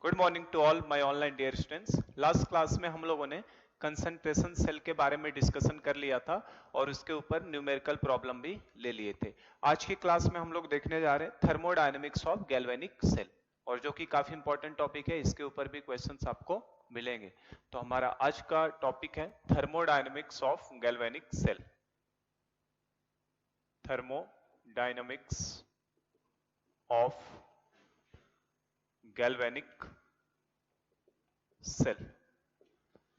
Good morning to all my online dear students. Last class में हम लोगों ने कंसंट्रेशन सेल के बारे में डिस्कशन कर लिया था और उसके ऊपर न्यूमेरिकल प्रॉब्लम भी ले लिए थे। आज की क्लास में हम लोग देखने जा रहे हैं थर्मोडायनेमिक्स ऑफ गैल्वेनिक सेल, और जो कि काफी इंपॉर्टेंट टॉपिक है, इसके ऊपर भी क्वेश्चंस आपको मिलेंगे। तो हमारा आज का टॉपिक है thermodynamics of galvanic cell. Thermodynamics of galvanic cell.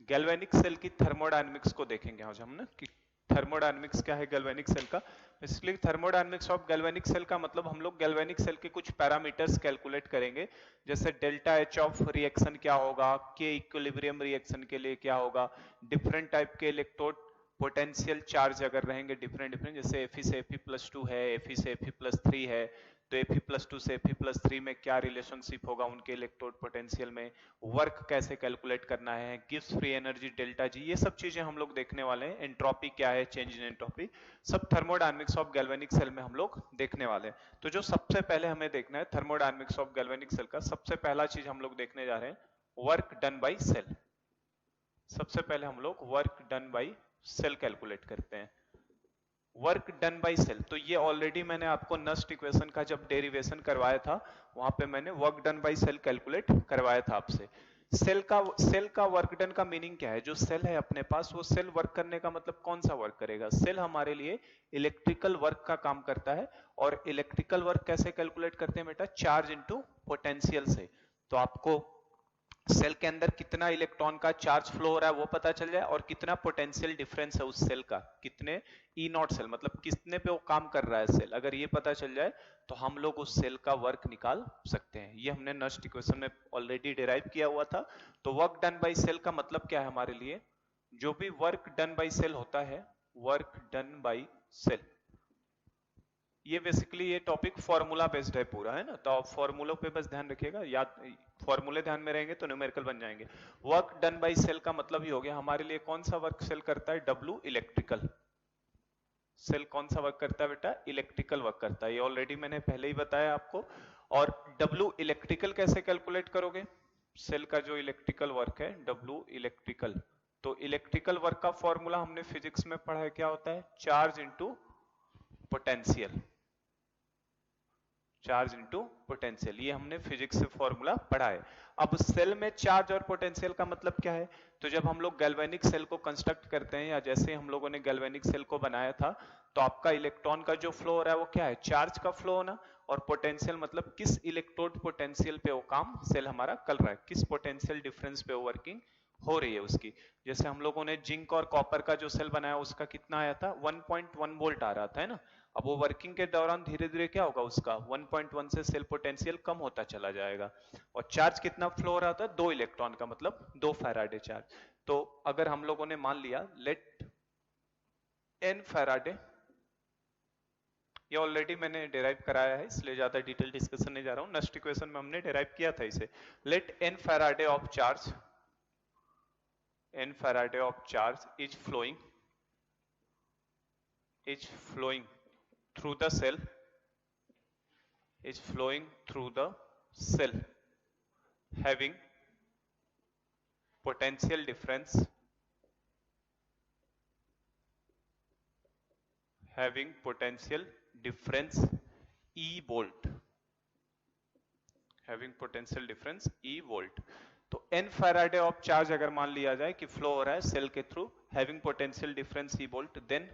Galvanic cell की थर्मोडायनेमिक्स को देखेंगे आज हम ना, कि थर्मोडायनेमिक्स क्या है गैल्वेनिक सेल का। Basically thermodynamics of galvanic cell का मतलब हम लोग गैल्वेनिक सेल के कुछ पैरामीटर्स कैलकुलेट करेंगे, जैसे डेल्टा एच ऑफ रिएक्शन क्या होगा, के इक्विलिब्रियम रिएक्शन के लिए क्या होगा, डिफरेंट टाइप के इलेक्ट्रोड पोटेंशियल चार्ज अगर रहेंगे डिफरेंट डिफरेंट, जैसे Fe से Fe+2 है, Fe से Fe+3 है, तो Fe+2 से Fe+3 में क्या रिलेशनशिप होगा उनके इलेक्ट्रोड पोटेंशियल में, वर्क कैसे कैलकुलेट करना है, गिव्स फ्री एनर्जी डेल्टा जी, ये सब चीजें हम लोग देखने वाले हैं। एंट्रोपी क्या है, चेंज इन एंट्रोपी, सब थर्मोडायनेमिक्स ऑफ गैल्वेनिक सेल में हम लोग देखने वाले हैं। तो जो सबसे पहले हमें देखना है थर्मोडायनेमिक्स ऑफ गैल्वेनिक सेल का, सबसे पहला चीज हम लोग देखने जा रहे हैं वर्क डन बाई सेल। सबसे पहले हम लोग work done by cell calculate करते हैं। वर्क डन बाय सेल, तो ये ऑलरेडी मैंने आपको नस्ट इक्वेशन का जब डेरिवेशन करवाया था, वहां पे मैंने work done by cell calculate करवाया था आपसे। सेल का वर्क डन का मीनिंग क्या है, जो सेल है अपने पास, वो सेल वर्क करने का मतलब कौन सा वर्क करेगा, सेल हमारे लिए इलेक्ट्रिकल वर्क का काम करता है। और इलेक्ट्रिकल वर्क कैसे कैलकुलेट करते हैं बेटा, चार्ज इनटू पोटेंशियल से। तो आपको सेल के अंदर कितना इलेक्ट्रॉन का चार्ज फ्लो हो रहा है वो पता चल जाए, और कितना पोटेंशियल डिफरेंस है उस सेल का, कितने ई नॉट सेल मतलब कितने पे वो काम कर रहा है सेल, अगर ये पता चल जाए तो हम लोग उस सेल का वर्क निकाल सकते हैं। ये हमने नस्ट इक्वेशन में ऑलरेडी डिराइव किया हुआ था। तो वर्क डन बाय सेल का मतलब क्या है हमारे लिए, जो भी वर्क डन बाय सेल होता है, वर्क डन बाय सेल, ये बेसिकली ये टॉपिक फॉर्मूला बेस्ड है पूरा, है ना। तो आप फॉर्मूलों पे बस ध्यान रखिएगा, याद फॉर्मूले ध्यान में रहेंगे तो न्यूमेरिकल बन जाएंगे। वर्क डन बाय सेल का मतलब ही हो गया हमारे लिए कौन सा वर्क सेल करता है, डब्ल्यू इलेक्ट्रिकल। सेल कौन सा वर्क करता है बेटा, इलेक्ट्रिकल वर्क करता है, ये ऑलरेडी मैंने पहले ही बताया आपको। और डब्ल्यू इलेक्ट्रिकल कैसे कैलकुलेट करोगे, सेल का जो इलेक्ट्रिकल वर्क है डब्ल्यू इलेक्ट्रिकल, तो इलेक्ट्रिकल वर्क का फॉर्मूला हमने फिजिक्स में पढ़ा है, क्या होता है, charge into potential. Charge into potential, ये हमने फिजिक्स से फॉर्मूला पढ़ा है। अब सेल में चार्ज और पोटेंशियल का मतलब क्या है, तो जब हम लोग गैल्वेनिक सेल को कंस्ट्रक्ट करते हैं, या जैसे हम लोगों ने गैल्वेनिक सेल को बनाया था, तो आपका इलेक्ट्रॉन का जो फ्लो हो रहा है वो क्या है, चार्ज का फ्लो होना, और पोटेंशियल मतलब किस इलेक्ट्रोड पोटेंशियल पे वो काम सेल हमारा कर रहा है, किस पोटेंशियल डिफरेंस पे वो वर्किंग हो रही है उसकी। जैसे हम लोगों ने जिंक और कॉपर का जो सेल बनाया उसका कितना आया था, 1.1 वोल्ट आ रहा था, है ना। अब वो वर्किंग के दौरान धीरे धीरे क्या होगा, उसका 1.1 से सेल पोटेंशियल कम होता चला जाएगा। और चार्ज कितना फ्लो हो रहा था, 2 इलेक्ट्रॉन का, मतलब 2 फैराडे चार्ज। तो अगर हम लोगों ने मान लिया लेट n फैराडे, ये ऑलरेडी मैंने डिराइव कराया है इसलिए ज्यादा डिटेल डिस्कशन नहीं जा रहा हूं, नेक्स्ट इक्वेशन में हमने डिराइव किया था इसे। Let n faraday of charge, n faraday of charge is flowing through the cell, is flowing through the cell having potential difference E volt, having potential difference E volt। तो n faraday of charge अगर मान लिया जाए कि flow हो रहा है cell के through, having potential difference E volt, then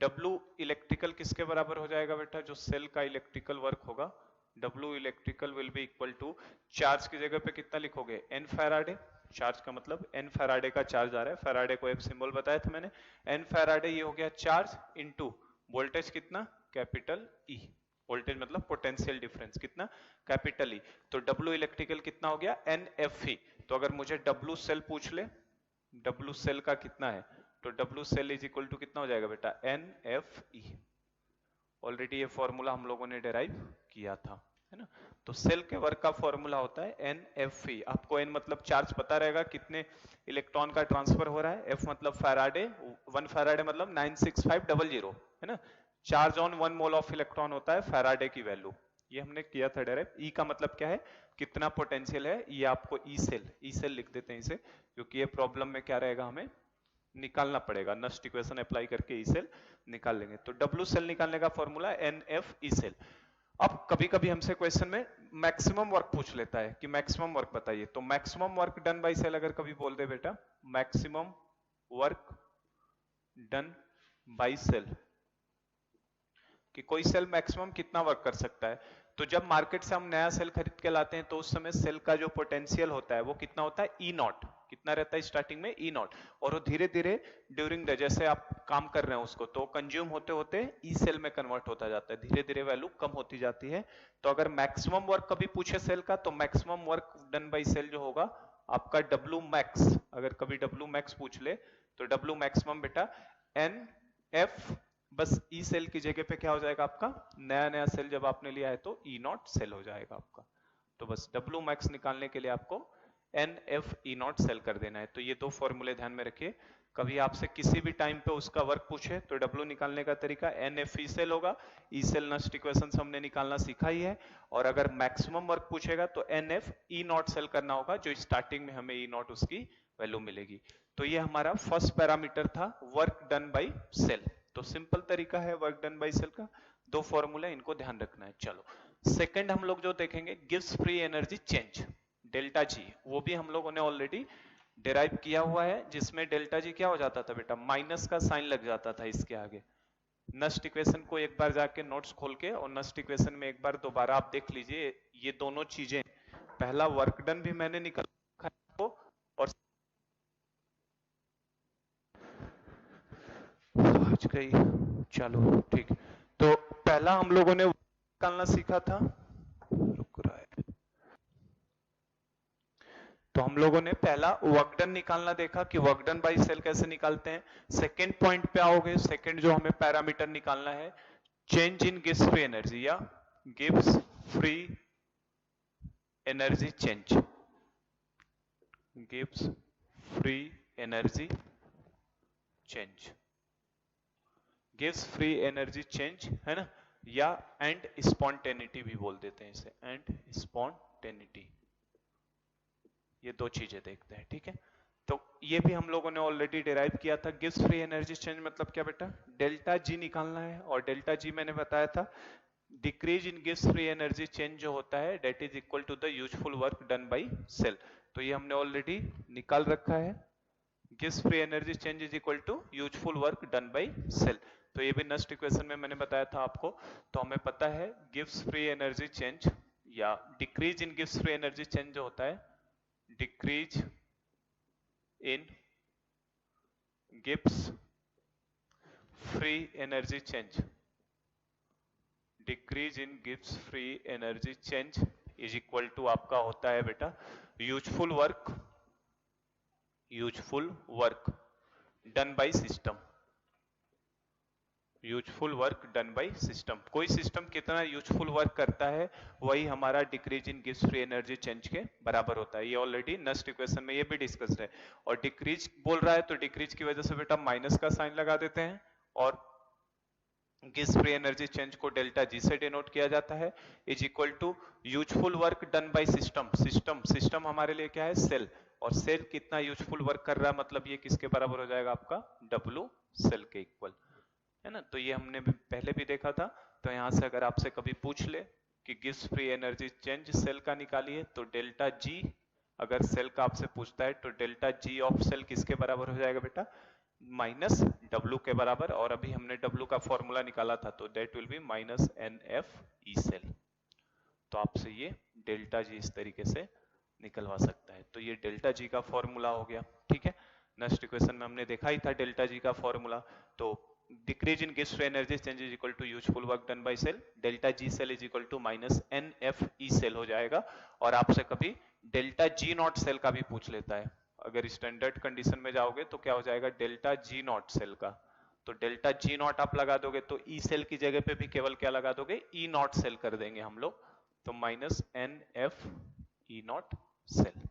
W electrical किसके बराबर हो जाएगा बेटा, जो सेल का इलेक्ट्रिकल वर्क होगा, W electrical will be equal to, charge की जगह पे कितना लिखोगे, n फैराडे, चार्ज का मतलब n फैराडे का चार्ज आ रहा है, फैराडे को एक सिंबल बताया था मैंने, n फैराडे ये हो गया चार्ज इनटू वोल्टेज कितना, कैपिटल E, वोल्टेज मतलब पोटेंशियल डिफरेंस कितना, कैपिटल E। तो W इलेक्ट्रिकल कितना हो गया, NFE। तो अगर मुझे W सेल पूछ ले, W सेल का कितना है, तो W cell is equal to कितना हो जाएगा बेटा, NFE। ऑलरेडी ये फॉर्मूला हम लोगों ने डिराइव किया था, है ना। तो सेल के वर्क का फॉर्मूला होता है NFE। आपको N मतलब चार्ज पता रहेगा, कितने इलेक्ट्रॉन का ट्रांसफर हो रहा है, F मतलब फैराडे, 1 फैराडे मतलब 96500, है ना। Charge on 1 mole of electron होता है फैराडे की वैल्यू, ये हमने किया था डायरेक्ट। ई का मतलब क्या है, कितना पोटेंशियल है, ये आपको ई सेल लिख देते हैं इसे, क्योंकि ये प्रॉब्लम में क्या रहेगा, हमें निकालना पड़ेगा। नस्ट इक्वेशन अप्लाई करके ई सेल निकाल लेंगे। तो डब्ल्यू सेल निकालने का formula N F E cell. अब कभी कभी हमसे क्वेश्चन में मैक्सिमम वर्क पूछ लेता है कि मैक्सिमम वर्क बताइए। तो maximum work done by cell अगर कभी बोल दे बेटा, maximum work done by cell, कि कोई सेल मैक्सिमम कितना वर्क कर सकता है। तो जब मार्केट से हम नया सेल खरीद के लाते हैं तो उस समय सेल का जो पोटेंशियल होता है वो कितना होता है, ई नॉट। कितना रहता है स्टार्टिंग में, ई नॉट। और वो धीरे धीरे ड्यूरिंग द, जैसे आप काम कर रहे हैं उसको, तो कंज्यूम होते होते ई सेल में कन्वर्ट होता जाता है, धीरे धीरे वैल्यू कम होती जाती है। तो अगर मैक्सिमम वर्क कभी पूछे सेल का, तो maximum work done by cell जो होगा आपका डब्ल्यू मैक्स। अगर कभी डब्ल्यू मैक्स पूछ ले तो डब्ल्यू मैक्सिमम बेटा एन एफ, बस ई सेल की जगह पे क्या हो जाएगा आपका, नया नया सेल जब आपने लिया है तो ई नॉट सेल हो जाएगा आपका। तो बस डब्ल्यू मैक्स निकालने के लिए आपको N F E naught cell कर देना है। तो ये दो फॉर्मूले ध्यान में रखिए। कभी आपसे किसी भी टाइम पे उसका वर्क पूछे तो डब्ल्यू निकालने का तरीका एन एफ ई सेल होगा। ई सेल नस्ट इक्वेशन हमने निकालना सीखा ही है। और अगर मैक्सिमम वर्क पूछेगा तो N F E naught cell करना होगा, जो स्टार्टिंग में हमें ई नॉट उसकी वैल्यू मिलेगी। तो ये हमारा फर्स्ट पैरामीटर था, वर्क डन बाई सेल। तो सिंपल तरीका है वर्क डन बाई सेल का, दो फॉर्मूला, इनको ध्यान रखना है। चलो सेकंड हम लोग जो देखेंगे, gives free energy change, delta G. वो भी हम लोगों ने ऑलरेडी डिराइव किया हुआ है, जिसमें डेल्टा जी क्या हो जाता था बेटा, माइनस का साइन लग जाता था इसके आगे। नस्ट इक्वेशन को एक बार जाके नोट्स खोल के और नस्ट इक्वेशन में एक बार दोबारा आप देख लीजिए, ये दोनों चीजें, पहला वर्क डन भी मैंने निकल और आज गई, चलो ठीक। तो पहला हम लोगों ने निकालना सीखा था, रुक रहा है, तो हम लोगों ने पहला वर्क डन निकालना देखा कि वर्क डन बाय सेल कैसे निकालते हैं। सेकंड पॉइंट पे आओगे, सेकंड जो हमें पैरामीटर निकालना है, चेंज इन गिव्स फ्री एनर्जी या गिव्स फ्री एनर्जी चेंज, गिव्स फ्री एनर्जी चेंज, गिव्स फ्री एनर्जी चेंज है ना, या एंड स्पॉन्टेनिटी भी बोल देते हैं इसे, एंड स्पॉन्टेनिटी। ये दो चीजें देखते हैं, ठीक है। तो ये भी हम लोगों ने ऑलरेडी डिराइव किया था। गिव्स फ्री एनर्जी चेंज मतलब क्या बेटा, डेल्टा जी निकालना है। और डेल्टा जी मैंने बताया था, डिक्रीज इन गिव्स फ्री एनर्जी चेंज जो होता है, that is equal to the useful work done by cell. तो ये हमने ऑलरेडी निकाल रखा है, गिव्स free energy change is equal to useful work done by cell. तो ये भी नेक्स्ट इक्वेशन में मैंने बताया था आपको। तो हमें पता है गिव्स फ्री एनर्जी चेंज या डिक्रीज इन गिव्स फ्री एनर्जी चेंज जो होता है, डिक्रीज इन गिव्स free energy change, decrease in गिव्स free energy change is equal to आपका होता है बेटा useful work done by system, useful work done by system. कोई सिस्टम कितना यूजफुल वर्क करता है वही हमारा डिक्रीज इन गिव्स फ्री एनर्जी चेंज के बराबर होता है। ये ऑलरेडी नेक्स्ट इक्वेशन में ये भी डिस्कस्ड है। और डिक्रीज बोल रहा है तो डिक्रीज की वजह से बेटा माइनस का साइन लगा देते हैं, और गिव्स फ्री एनर्जी चेंज को डेल्टा जी से डिनोट किया जाता है, is equal to useful work done by system. System हमारे लिए क्या है, सेल। और सेल कितना यूजफुल वर्क कर रहा है, मतलब ये किसके बराबर हो जाएगा आपका, डब्ल्यू सेल के इक्वल, है ना। तो ये हमने पहले भी देखा था। तो यहां से अगर आपसे कभी पूछ ले कि गिव्स फ्री एनर्जी चेंज सेल का निकालिए, तो डेल्टा जी, अगर सेल का आपसे पूछता है तो डेल्टा जी ऑफ सेल किसके बराबर हो जाएगा बेटा, माइनस डब्ल्यू के बराबर। और अभी हमने डब्ल्यू का फॉर्मूला निकाला था, तो that will be minus n F E cell. तो आपसे ये डेल्टा जी इस तरीके से निकलवा सकता है। तो ये डेल्टा जी का फॉर्मूला हो गया, ठीक है। नेक्स्ट इक्वेशन में हमने देखा ही था डेल्टा जी का फॉर्मूला। तो डिक्रीज इन गिव्स free energy change is equal to useful work done by cell, delta G cell is equal to minus n F E cell हो जाएगा। और आपसे कभी डेल्टा जी नॉट सेल का भी पूछ लेता है, अगर स्टैंडर्ड कंडीशन में जाओगे तो क्या हो जाएगा, डेल्टा जी नॉट सेल का। तो डेल्टा जी नॉट आप लगा दोगे तो ई सेल की जगह पे भी केवल क्या लगा दोगे, ई नॉट सेल कर देंगे हम लोग, तो minus n F E naught cell.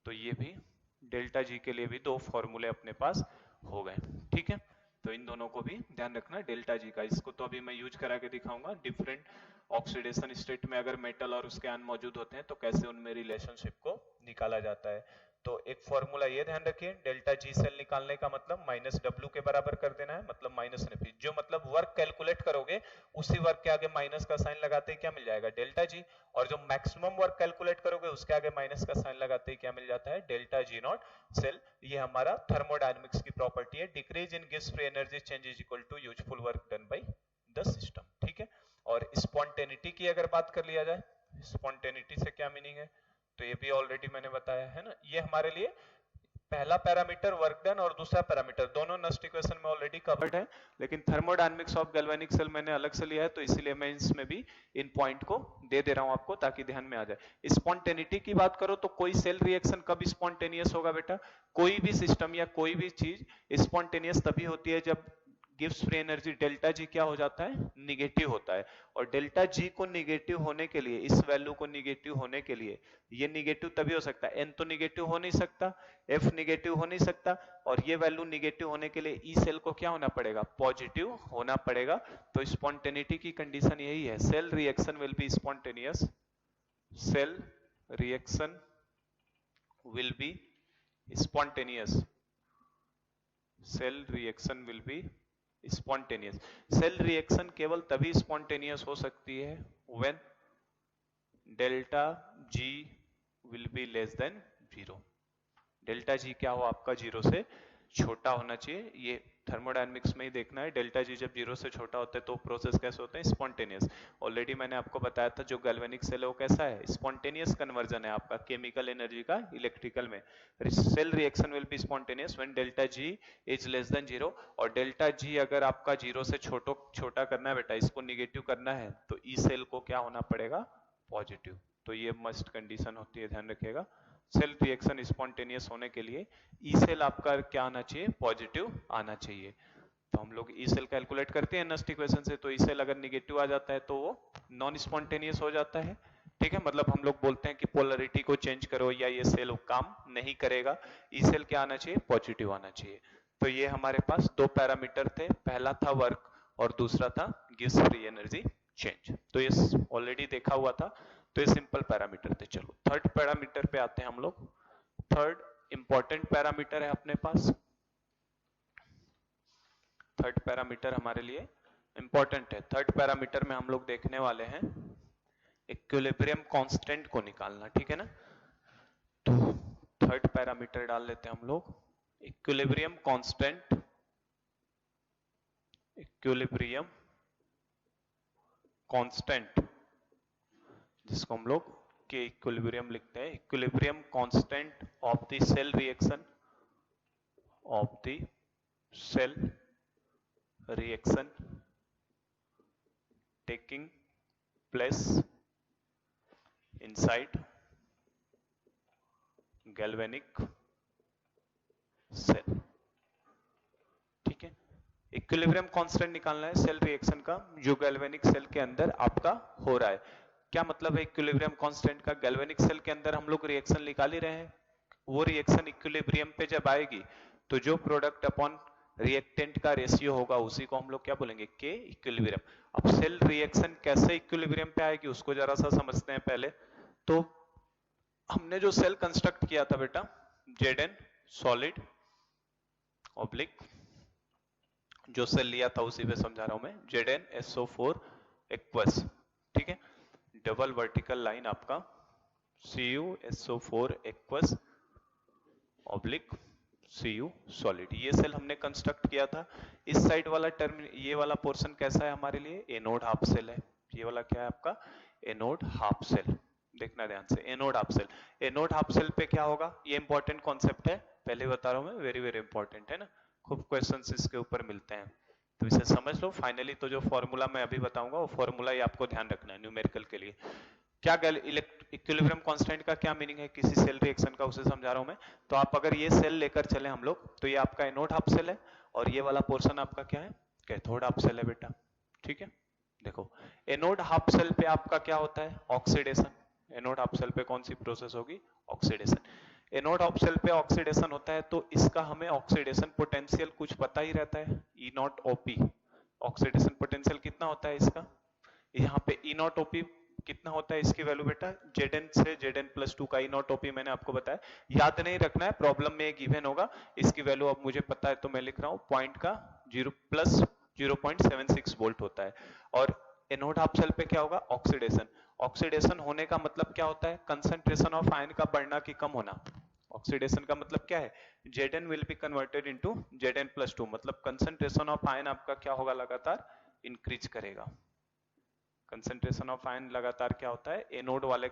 तो ये भी डेल्टा जी के लिए भी दो फॉर्मूले अपने पास हो गए, ठीक है। तो इन दोनों को भी ध्यान रखना डेल्टा जी का। इसको तो अभी मैं यूज करा के दिखाऊंगा, डिफरेंट ऑक्सीडेशन स्टेट में अगर मेटल और उसके आयन मौजूद होते हैं तो कैसे उनमें रिलेशनशिप को निकाला जाता है। तो एक फॉर्मूला ये ध्यान रखिए, डेल्टा जी सेल निकालने का मतलब माइनस डब्ल्यू के बराबर कर देना है, मतलब माइनस एनएफ। जो मतलब वर्क कैलकुलेट करोगे उसी वर्क के आगे माइनस का साइन लगाते ही क्या मिल जाएगा, डेल्टा जी। और जो मैक्सिमम वर्क कैलकुलेट करोगे उसके आगे माइनस का साइन लगाते ही क्या मिल जाता है, डेल्टा जी नॉट सेल। ये हमारा थर्मोडायनेमिक्स की प्रॉपर्टी है। डिक्रीज इन गिव्स free energy change is equal to useful work done by the system, ठीक है। और स्पॉन्टेनिटी की अगर बात कर लिया जाए, स्पॉन्टेनिटी से क्या मीनिंग है, तो ये भी ऑलरेडी मैंने बताया है ना। ये हमारे लिए पहला पैरामीटर वर्क डन और दूसरा पैरामीटर दोनों नस्ट इक्वेशन में ऑलरेडी कवर्ड है, लेकिन थर्मोडायनेमिक्स ऑफ गैल्वेनिक सेल मैंने अलग से लिया है, तो इसीलिए मैं इसमें भी इन पॉइंट को दे दे रहा हूं आपको ताकि ध्यान में आ जाए। स्पॉन्टेनिटी की बात करो तो कोई सेल रिएक्शन कब स्पॉन्टेनियस होगा बेटा, कोई भी सिस्टम या कोई भी चीज स्पॉन्टेनियस तभी होती है जब gives free energy delta G क्या हो जाता है, निगेटिव होता है। और डेल्टा जी को निगेटिव होने के लिए, इस वैल्यू को निगेटिव होने के लिए, ये निगेटिव तभी हो सकता है, एन तो निगेटिव हो नहीं सकता, एफ निगेटिव हो नहीं सकता, और ये वैल्यू निगेटिव होने के लिए ई सेल को क्या होना पड़ेगा, पॉजिटिव होना पड़ेगा। तो स्पॉन्टेनिटी की कंडीशन यही है, cell reaction will be spontaneous, cell reaction will be spontaneous, cell reaction will be spontaneous. Cell reaction केवल तभी स्पॉन्टेनियस हो सकती है when delta G will be less than zero. Delta G क्या हो आपका, जीरो से छोटा होना चाहिए। ये थर्मोडायनेमिक्स में ही देखना है, डेल्टा जी जब जीरो से छोटा होता है तो प्रोसेस कैसे होते हैं, स्पॉन्टेनियस। ऑलरेडी मैंने आपको बताया था जो गैल्वेनिक सेल है वो कैसा है, स्पॉन्टेनियस कन्वर्जन है आपका केमिकल एनर्जी का इलेक्ट्रिकल में। Cell reaction will be spontaneous when delta G is less than zero. और डेल्टा जी अगर आपका जीरो से छोटा करना है बेटा, इसको निगेटिव करना है, तो ई सेल को क्या होना पड़ेगा, पॉजिटिव। तो ये मस्ट कंडीशन होती है, ध्यान रखिएगा। सेल रिएक्शन स्पॉन्टेनियस होने के लिए ई सेल आपका क्या आना चाहिए, पॉजिटिव आना चाहिए। तो हम लोग ई सेल कैलकुलेट करते हैं नस्ट इक्वेशन से, तो ई सेल अगर निगेटिव आ जाता है तो वो नॉन स्पॉन्टेनियस हो जाता है, ठीक है। मतलब हम लोग बोलते हैं कि पोलरिटी को चेंज करो या ये सेल काम नहीं करेगा, ई सेल क्या आना चाहिए, पॉजिटिव आना चाहिए। तो ये हमारे पास दो पैरामीटर थे, पहला था वर्क और दूसरा था गिव्स फ्री एनर्जी चेंज। तो ये ऑलरेडी देखा हुआ था, तो ये सिंपल पैरामीटर थे। चलो थर्ड पैरामीटर पे आते हैं हम लोग। थर्ड इंपॉर्टेंट पैरामीटर है अपने पास, थर्ड पैरामीटर हमारे लिए इंपॉर्टेंट है। थर्ड पैरामीटर में हम लोग देखने वाले हैं इक्विलिब्रियम कांस्टेंट को निकालना, ठीक है ना। तो थर्ड पैरामीटर डाल लेते हैं हम लोग, इक्विलिब्रियम कांस्टेंट, इक्विलिब्रियम कांस्टेंट, जिसको हम लोग के इक्विलिब्रियम लिखते हैं, equilibrium constant of the cell reaction, of the cell reaction taking place inside galvanic cell, ठीक है। इक्विलिब्रियम कांस्टेंट निकालना है सेल रिएक्शन का जो गैल्वेनिक सेल के अंदर आपका हो रहा है। क्या मतलब है इक्विलिब्रियम कांस्टेंट का, गैल्वेनिक सेल के अंदर हम लोग रिएक्शन निकाल ही रहे हैं, वो रिएक्शन इक्विलिब्रियम पे जब आएगी तो जो प्रोडक्ट अपॉन रिएक्टेंट का रेशियो होगा उसी को हम लोग क्या बोलेंगे, के इक्विलिब्रियम। अब सेल रिएक्शन कैसे इक्विलिब्रियम पे आएगी उसको जरा सा समझते हैं पहले। तो हमने जो सेल कंस्ट्रक्ट किया था बेटा, Zn सॉलिड ऑब्लिक, जो सेल लिया था उसी पे समझा रहा हूं मैं, ZnSO4 एक्वस, ठीक है। डबल वर्टिकल लाइन आपका CuSO4 aqueous oblique Cu solid, ये सेल हमने कंस्ट्रक्ट किया था। इस साइड वाला टर्म, ये वाला पोर्शन कैसा है हमारे लिए, एनोड हाफ सेल है। ये वाला क्या है आपका, एनोड हाफ सेल, देखना ध्यान से, anode half cell. Anode half cell पे क्या होगा, ये इंपॉर्टेंट कॉन्सेप्ट है, पहले बता रहा हूं मैं, वेरी वेरी इंपॉर्टेंट है ना, खूब क्वेश्चंस इसके ऊपर मिलते हैं, तो इसे समझ लो। फाइनली तो जो फॉर्मूला मैं अभी बताऊंगा वो फॉर्मूला ही आपको ध्यान रखना है न्यूमेरिकल के लिए। क्या इक्विलिब्रियम कांस्टेंट का क्या मीनिंग है किसी सेल रिएक्शन का, उसे समझा रहा हूं मैं। तो आप अगर ये सेल लेकर चले हम लोग, तो ये आपका एनोड हाफ सेल है और ये वाला पोर्शन आपका क्या है, कैथोड हाफ सेल है बेटा, ठीक है। देखो एनोड हाफ सेल पे आपका क्या होता है, ऑक्सीडेशन। एनोड हाफ सेल पे कौन सी प्रोसेस होगी, ऑक्सीडेशन। एनोड ऑफ सेल पे ऑक्सीडेशन होता है तो इसका हमें ऑक्सीडेशन पोटेंशियल कुछ पता ही रहता है, ई नॉट ओपी। ऑक्सीडेशन पोटेंशियल कितना होता है इसका, यहाँ पे ई नॉट ओपी कितना होता है, इसकी वैल्यू बेटा Zn से Zn+2 का ई नॉट ओपी मैंने आपको बताया, याद नहीं रखना है, प्रॉब्लम में एक गिवन होगा, इसकी वैल्यू अब मुझे पता है तो मैं लिख रहा हूँ, पॉइंट का 0+0.76 वोल्ट होता है। और एनोड हाफ सेल पे क्या होगा, ऑक्सीडेशन। ऑक्सीडेशन होने का मतलब क्या होता है, कंसंट्रेशन ऑफ आयन का बढ़ना कि कम होना। ऑक्सीडेशन का मतलब क्या है, Zn will be converted into Zn+2, मतलब कंसंट्रेशन ऑफ आयन आपका क्या होगा, लगातार इंक्रीज करेगा। कंसंट्रेशन ऑफ आयन लगातार क्या होता है, एनोड वाले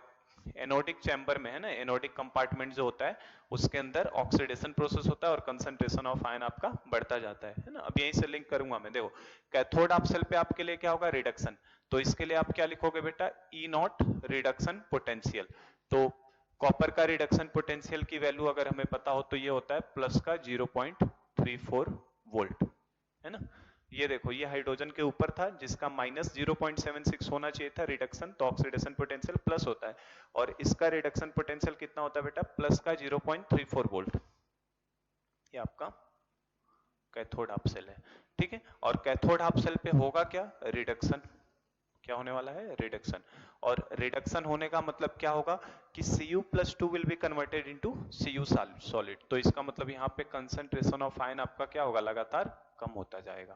एनोडिक चैम्बर में है ना, एनोडिक कंपार्टमेंट जो होता है उसके अंदर ऑक्सीडेशन प्रोसेस होता है और कंसंट्रेशन ऑफ आयन आपका बढ़ता जाता है ना। अब यहीं से लिंक करूंगा मैं, देखो कैथोड हाफ सेल पे आपके लिए क्या होगा, रिडक्शन, तो इसके लिए आप क्या लिखोगे बेटा, ई नॉट रिडक्शन पोटेंशियल। तो कॉपर का रिडक्शन पोटेंशियल की वैल्यू अगर हमें पता हो तो ये होता है प्लस का 0.34 वोल्ट, है ना। ये देखो ये हाइड्रोजन के ऊपर था जिसका -0.76 होना चाहिए था रिडक्शन, तो ऑक्सीडेशन पोटेंशियल प्लस होता है, और इसका रिडक्शन पोटेंशियल कितना होता है बेटा, प्लस का 0.34 वोल्ट। ये आपका कैथोड हाफ सेल है, ठीक है। और कैथोड हाफ सेल पे होगा क्या, रिडक्शन, क्या होने वाला है, रिडक्शन। और रिडक्शन होने का मतलब क्या होगा कि Cu+2 will be converted into Cu solid, तो इसका मतलब यहाँ पे कंसंट्रेशन ऑफ आयन आपका क्या होगा, लगातार कम होता जाएगा।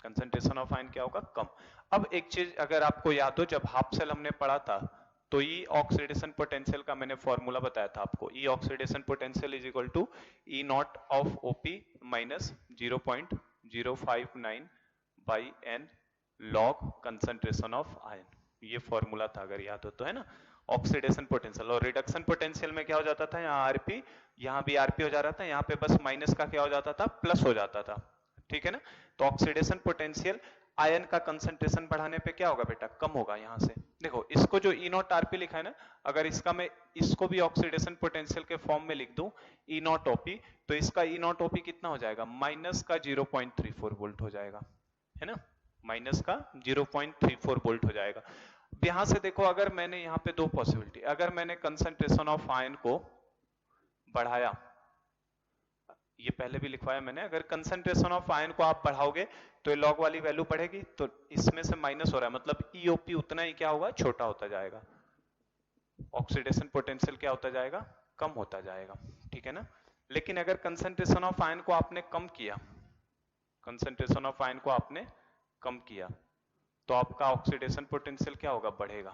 कंसंट्रेशन ऑफ आयन क्या होगा, कम। अब एक चीज अगर आपको याद हो, जब हाफ सेल हमने पढ़ा था तो ई ऑक्सीडेशन पोटेंशियल का मैंने फॉर्मूला बताया था आपको, E oxidation potential is equal to E naught of OP minus 0.059 by N log concentration of ion, ये फॉर्मूला था अगर याद हो तो, है ना। ऑक्सीडेशन पोटेंशियल और रिडक्शन पोटेंशियल में क्या हो जाता था, यहाँ आरपी, यहाँ भी आरपी हो जा रहा था, यहाँ पे बस माइनस का क्या हो जाता था, प्लस हो जाता था, ठीक है ना। तो ऑक्सीडेशन पोटेंशियल आयन का कंसंट्रेशन बढ़ाने पे क्या होगा बेटा, कम होगा। यहाँ से देखो इसको जो ई नॉट आरपी लिखा है ना, अगर इसका मैं इसको भी ऑक्सीडेशन पोटेंशियल के फॉर्म में लिख दूं ई नॉट ओपी, तो इसका ई नॉट ओपी कितना हो जाएगा, माइनस का 0.34 वोल्ट हो जाएगा, है ना, माइनस का 0.34 वोल्ट हो जाएगा। यहां से देखो अगर मैंने यहाँ पे दो पॉसिबिलिटी, अगर मैंने कंसंट्रेशन ऑफ आयन को बढ़ाया, ये पहले भी लिखवाया मैंने, अगर कंसंट्रेशन ऑफ आयन को आप बढ़ाओगे तो ये लॉग वाली वैल्यू बढ़ेगी, तो इसमें से माइनस हो रहा है, मतलब ईओपी उतना ही क्या होगा, छोटा होता जाएगा, ऑक्सीडेशन पोटेंशियल क्या होता जाएगा, कम होता जाएगा, ठीक है ना। लेकिन अगर कंसंट्रेशन ऑफ आयन को आपने कम किया, कंसंट्रेशन ऑफ आयन को आपने कम किया, तो आपका ऑक्सीडेशन पोटेंशियल क्या होगा, बढ़ेगा।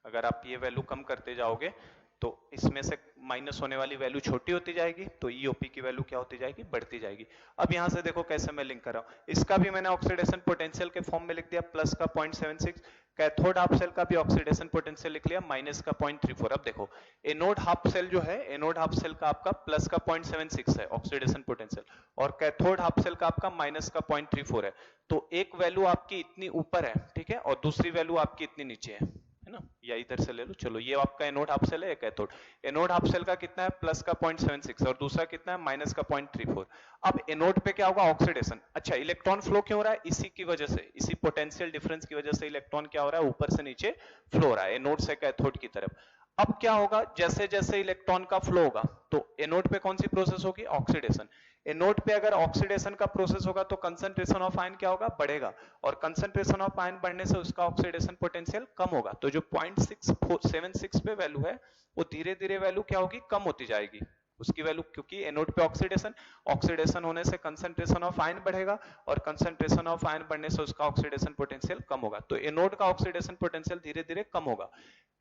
अगर आप ये वैल्यू कम करते जाओगे तो इसमें से माइनस होने वाली वैल्यू छोटी होती जाएगी, तो ईओपी की वैल्यू क्या होती जाएगी, बढ़ती जाएगी। अब यहां से देखो कैसे मैं लिंक कर रहा हूं, इसका भी मैंने ऑक्सीडेशन पोटेंशियल के फॉर्म में लिख दिया, प्लस का 0.76, कैथोड हाफ सेल का भी ऑक्सीडेशन पोटेंशियल लिख लिया, माइनस का 0.34। अब देखो एनोड हाफ सेल जो है, एनोड हाफ सेल का आपका प्लस का 0.76 है ऑक्सीडेशन पोटेंशियल, और कैथोड हाफ सेल का आपका माइनस का 0.34 है, तो एक वैल्यू आपकी इतनी ऊपर है, ठीक है, और दूसरी वैल्यू आपकी इतनी नीचे है ना, या इधर से ले लो, चलो ये आपका एनोड हाफ सेल है, कैथोड। एनोड हाफ सेल का कितना है, प्लस का 0.76 और दूसरा कितना है, माइनस का 0.34। अब एनोड पे क्या होगा, ऑक्सीडेशन। अच्छा, इलेक्ट्रॉन फ्लो क्यों हो रहा है, इसी की वजह से, इसी पोटेंशियल डिफरेंस की वजह से इलेक्ट्रॉन क्या हो रहा है, ऊपर से नीचे फ्लो हो रहा है, एनोड से कैथोड की तरफ। अब क्या होगा, जैसे जैसे इलेक्ट्रॉन का फ्लो होगा तो एनोड पे कौन सी प्रोसेस होगी, ऑक्सीडेशन। एनोड पे अगर ऑक्सीडेशन का प्रोसेस होगा तो कंसंट्रेशन ऑफ आयन क्या होगा, बढ़ेगा, और कंसंट्रेशन ऑफ आयन बढ़ने से उसका ऑक्सीडेशन पोटेंशियल कम होगा, तो जो 0.676 पे वैल्यू है वो धीरे धीरे वैल्यू क्या होगी, कम होती जाएगी उसकी वैल्यू, क्योंकि एनोड पे ऑक्सीडेशन, ऑक्सीडेशन होने से कंसंट्रेशन ऑफ आयन बढ़ेगा, और कंसंट्रेशन ऑफ आयन बढ़ने से उसका ऑक्सीडेशन पोटेंशियल कम होगा, तो एनोड का ऑक्सीडेशन पोटेंशियल धीरे धीरे कम होगा।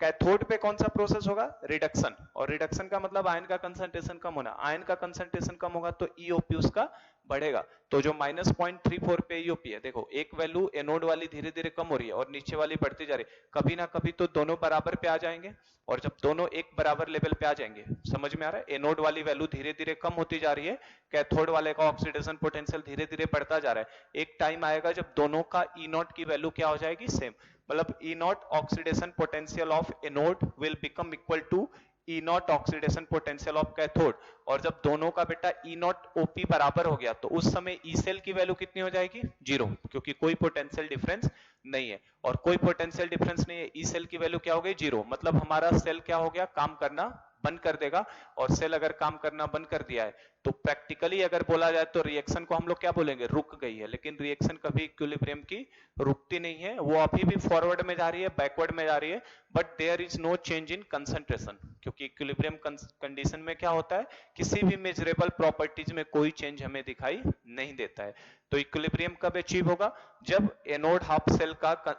कैथोड पे कौन सा प्रोसेस होगा, रिडक्शन, और रिडक्शन का मतलब आयन का कंसंट्रेशन कम होना, आयन का कंसंट्रेशन कम होगा तो ईओपी उसका बढ़ेगा, तो जो माइनस 0.34 पे ईओपी है, देखो एक वैल्यू एनोड वाली धीरे धीरे कम हो रही है और नीचे वाली बढ़ती जा रही है, कभी ना कभी तो दोनों बराबर पे आ जाएंगे, और जब दोनों एक बराबर लेवल पे आ जाएंगे, समझ में आ रहा है, एनोड वाली वैल्यू धीरे धीरे कम होती जा रही है, कैथोड वाले का ऑक्सीडेशन पोटेंशियल धीरे धीरे बढ़ता जा रहा है, एक टाइम आएगा जब दोनों का ई नॉट की वैल्यू क्या हो जाएगी, सेम, मतलब E naught oxidation potential of anode will become equal to E naught oxidation potential of cathode, और जब दोनों का बेटा ई नॉट ओपी बराबर हो गया तो उस समय ई सेल की वैल्यू कितनी हो जाएगी, 0, क्योंकि कोई पोटेंशियल डिफरेंस नहीं है, और कोई पोटेंशियल डिफरेंस नहीं है, ई सेल की वैल्यू क्या हो गई, 0, मतलब हमारा सेल क्या हो गया, काम करना बंद कर देगा। और सेल अगर काम करना बंद कर दिया है तो प्रैक्टिकली अगर बोला जाए तो रिएक्शन को हम लोग क्या बोलेंगे, रुक गई है, लेकिन रिएक्शन कभी इक्विलिब्रियम की रुकती नहीं है, वो अभी भी फॉरवर्ड में जा रही है, बैकवर्ड में जा रही है, but there is no change in concentration, क्योंकि इक्विलिब्रियम कंडीशन में क्या होता है, किसी भी मेजरेबल प्रॉपर्टीज में कोई चेंज हमें दिखाई नहीं देता है। तो इक्विलिब्रियम कब अचीव होगा, जब एनोड हाफ सेल का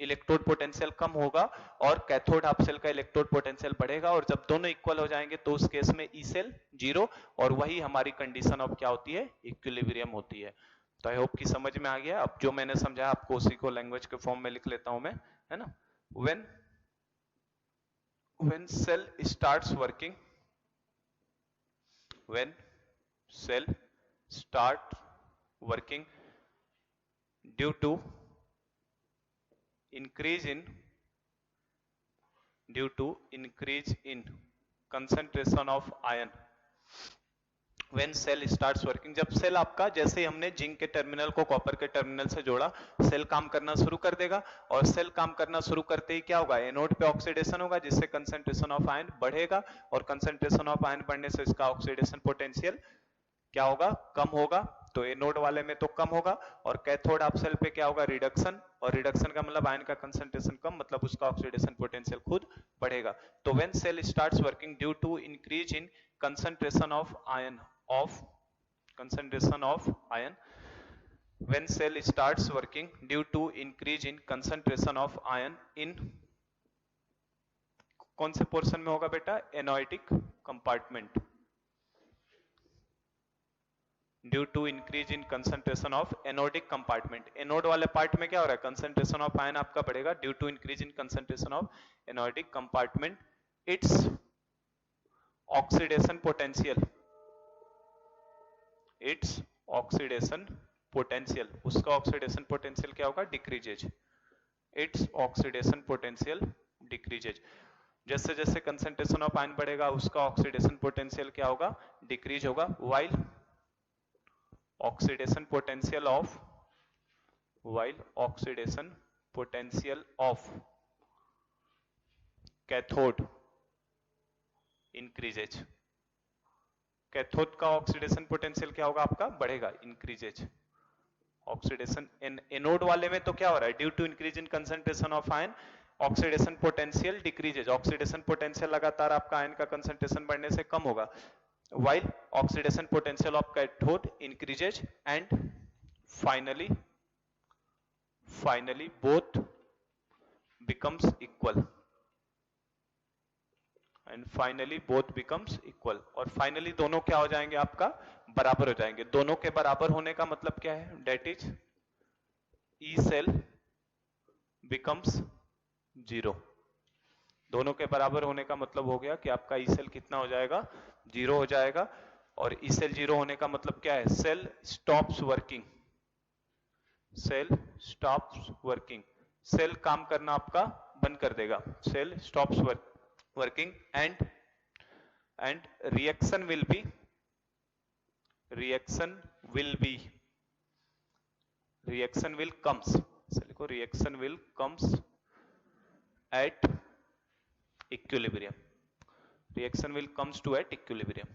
इलेक्ट्रोड पोटेंशियल कम होगा और कैथोड हाफ सेल का इलेक्ट्रोड पोटेंशियल बढ़ेगा, और जब दोनों इक्वल हो जाएंगे तो उस केस में ई सेल 0, और वही हमारी कंडीशन ऑफ क्या होती है, इक्विलिब्रियम होती है। तो आई होप कि समझ में आ गया। अब जो मैंने समझाया आपको उसी को लैंग्वेज के फॉर्म में लिख लेता हूं मैं, है ना। when cell starts working, when cell start working due to increase in concentration of ion, when cell starts working, जब सेल आपका, जैसे ही हमने जिंक के टर्मिनल को कॉपर के टर्मिनल से जोड़ा, सेल काम करना शुरू कर देगा, और सेल काम करना शुरू करते ही क्या होगा, एनोड पे ऑक्सीडेशन होगा, जिससे कंसंट्रेशन ऑफ आयन बढ़ेगा, और कंसंट्रेशन ऑफ आयन बढ़ने से इसका ऑक्सीडेशन पोटेंशियल क्या होगा, कम होगा। तो एनोड वाले में तो कम होगा, और कैथोड हाफ सेल पे क्या होगा, रिडक्शन, और रिडक्शन का मतलब आयन का कंसंट्रेशन कम, मतलब उसका ऑक्सीडेशन पोटेंशियल खुद बढ़ेगा। तो when cell starts working due to increase in concentration of ion, when cell starts working due to increase in concentration of ion in कौन से पोर्शन में होगा बेटा, anodic compartment, due to increase in concentration of anodic compartment, anode वाले part में क्या हो रहा है, कंसंट्रेशन ऑफ आयन आपका बढ़ेगा due to increase in concentration of anodic compartment, its oxidation potential, उसका ऑक्सीडेशन पोटेंशियल क्या होगा, decreases, its oxidation potential decreases, जैसे जैसे कंसंट्रेशन ऑफ आयन बढ़ेगा उसका ऑक्सीडेशन पोटेंशियल क्या होगा, डिक्रीज होगा, while oxidation potential of cathode increases, cathode का ऑक्सीडेशन पोटेंशियल क्या होगा आपका, बढ़ेगा, इंक्रीजेज, ऑक्सीडेशन। एनोड वाले में तो क्या हो रहा है, due to increase in concentration of ion oxidation potential decreases, oxidation potential लगातार आपका आयन का कंसंट्रेशन बढ़ने से कम होगा, while oxidation potential of cathode increases, and finally both becomes equal, और फाइनली दोनों क्या हो जाएंगे आपका, बराबर हो जाएंगे। दोनों के बराबर होने का मतलब क्या है, that is E cell becomes 0, दोनों के बराबर होने का मतलब हो गया कि आपका ई सेल कितना हो जाएगा, 0 हो जाएगा, और ई सेल 0 होने का मतलब क्या है, सेल स्टॉप्स वर्किंग, सेल काम करना आपका बंद कर देगा, cell stops working, and reaction will comes at equilibrium, reaction will comes to at equilibrium,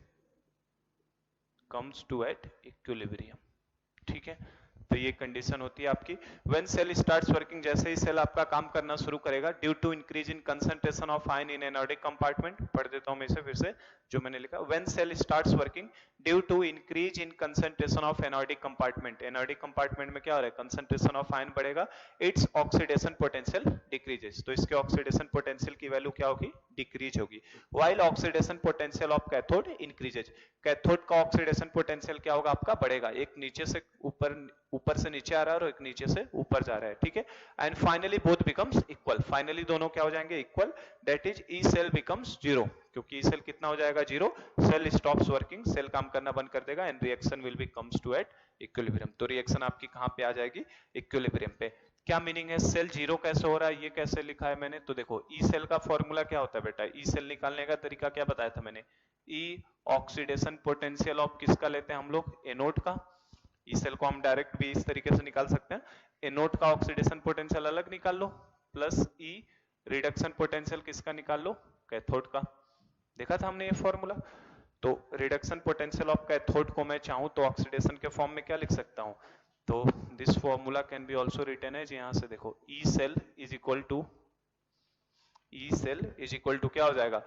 ठीक है। तो ये कंडीशन होती है आपकी व्हेन सेल स्टार्ट्स वर्किंग, जैसे ही सेल आपका काम करना शुरू करेगा, due to increase in concentration of ion in anodic compartment, पढ़ देता हूं मैं इसे फिर से जो मैंने लिखा, when cell starts working due to increase in concentration of anodic compartment, anodic compartment में क्या हो रहा है, कंसंट्रेशन ऑफ आयन बढ़ेगा, इट्स ऑक्सीडेशन पोटेंशियल डिक्रीजेस, तो इसके ऑक्सीडेशन पोटेंशियल की वैल्यू क्या होगी, डिक्रीज होगी, while oxidation potential of cathode increases, cathode का ऑक्सीडेशन पोटेंशियल क्या होगा आपका, बढ़ेगा, एक नीचे से ऊपर से नीचे आ रहा है और एक नीचे से ऊपर जा रहा है, ठीक है। And finally both becomes equal, finally दोनों क्या हो जाएंगे, equal, that is E cell becomes 0, क्योंकि ई सेल कितना हो जाएगा, 0, सेल स्टॉप्स वर्किंग, सेल काम करना बंद कर देगा, and reaction will be comes to at equilibrium, तो रिएक्शन आपकी कहां पे आ जाएगी, इक्विलिब्रियम पे। क्या मीनिंग है, सेल जीरो कैसे हो रहा है, ये कैसे लिखा है मैंने, तो देखो ई सेल का फॉर्मूला क्या होता है बेटा, ई सेल निकालने का तरीका क्या बताया था मैंने, ई ऑक्सीडेशन पोटेंशियल ऑफ किसका लेते हैं हम लोग, एनोड का। ई सेल को हम डायरेक्ट भी इस तरीके से निकाल सकते हैं, एनोड का ऑक्सीडेशन पोटेंशियल अलग निकाल लो, प्लस ई रिडक्शन पोटेंशियल किसका निकाल लो, कैथोड का। देखा था हमने ये फॉर्मूला। तो रिडक्शन पोटेंशियल ऑफ कैथोड को मैं चाहूं तो ऑक्सीडेशन के फॉर्म में क्या लिख सकता हूं, तो this formula can be also written as, यहां से देखो E cell is equal to क्या हो जाएगा,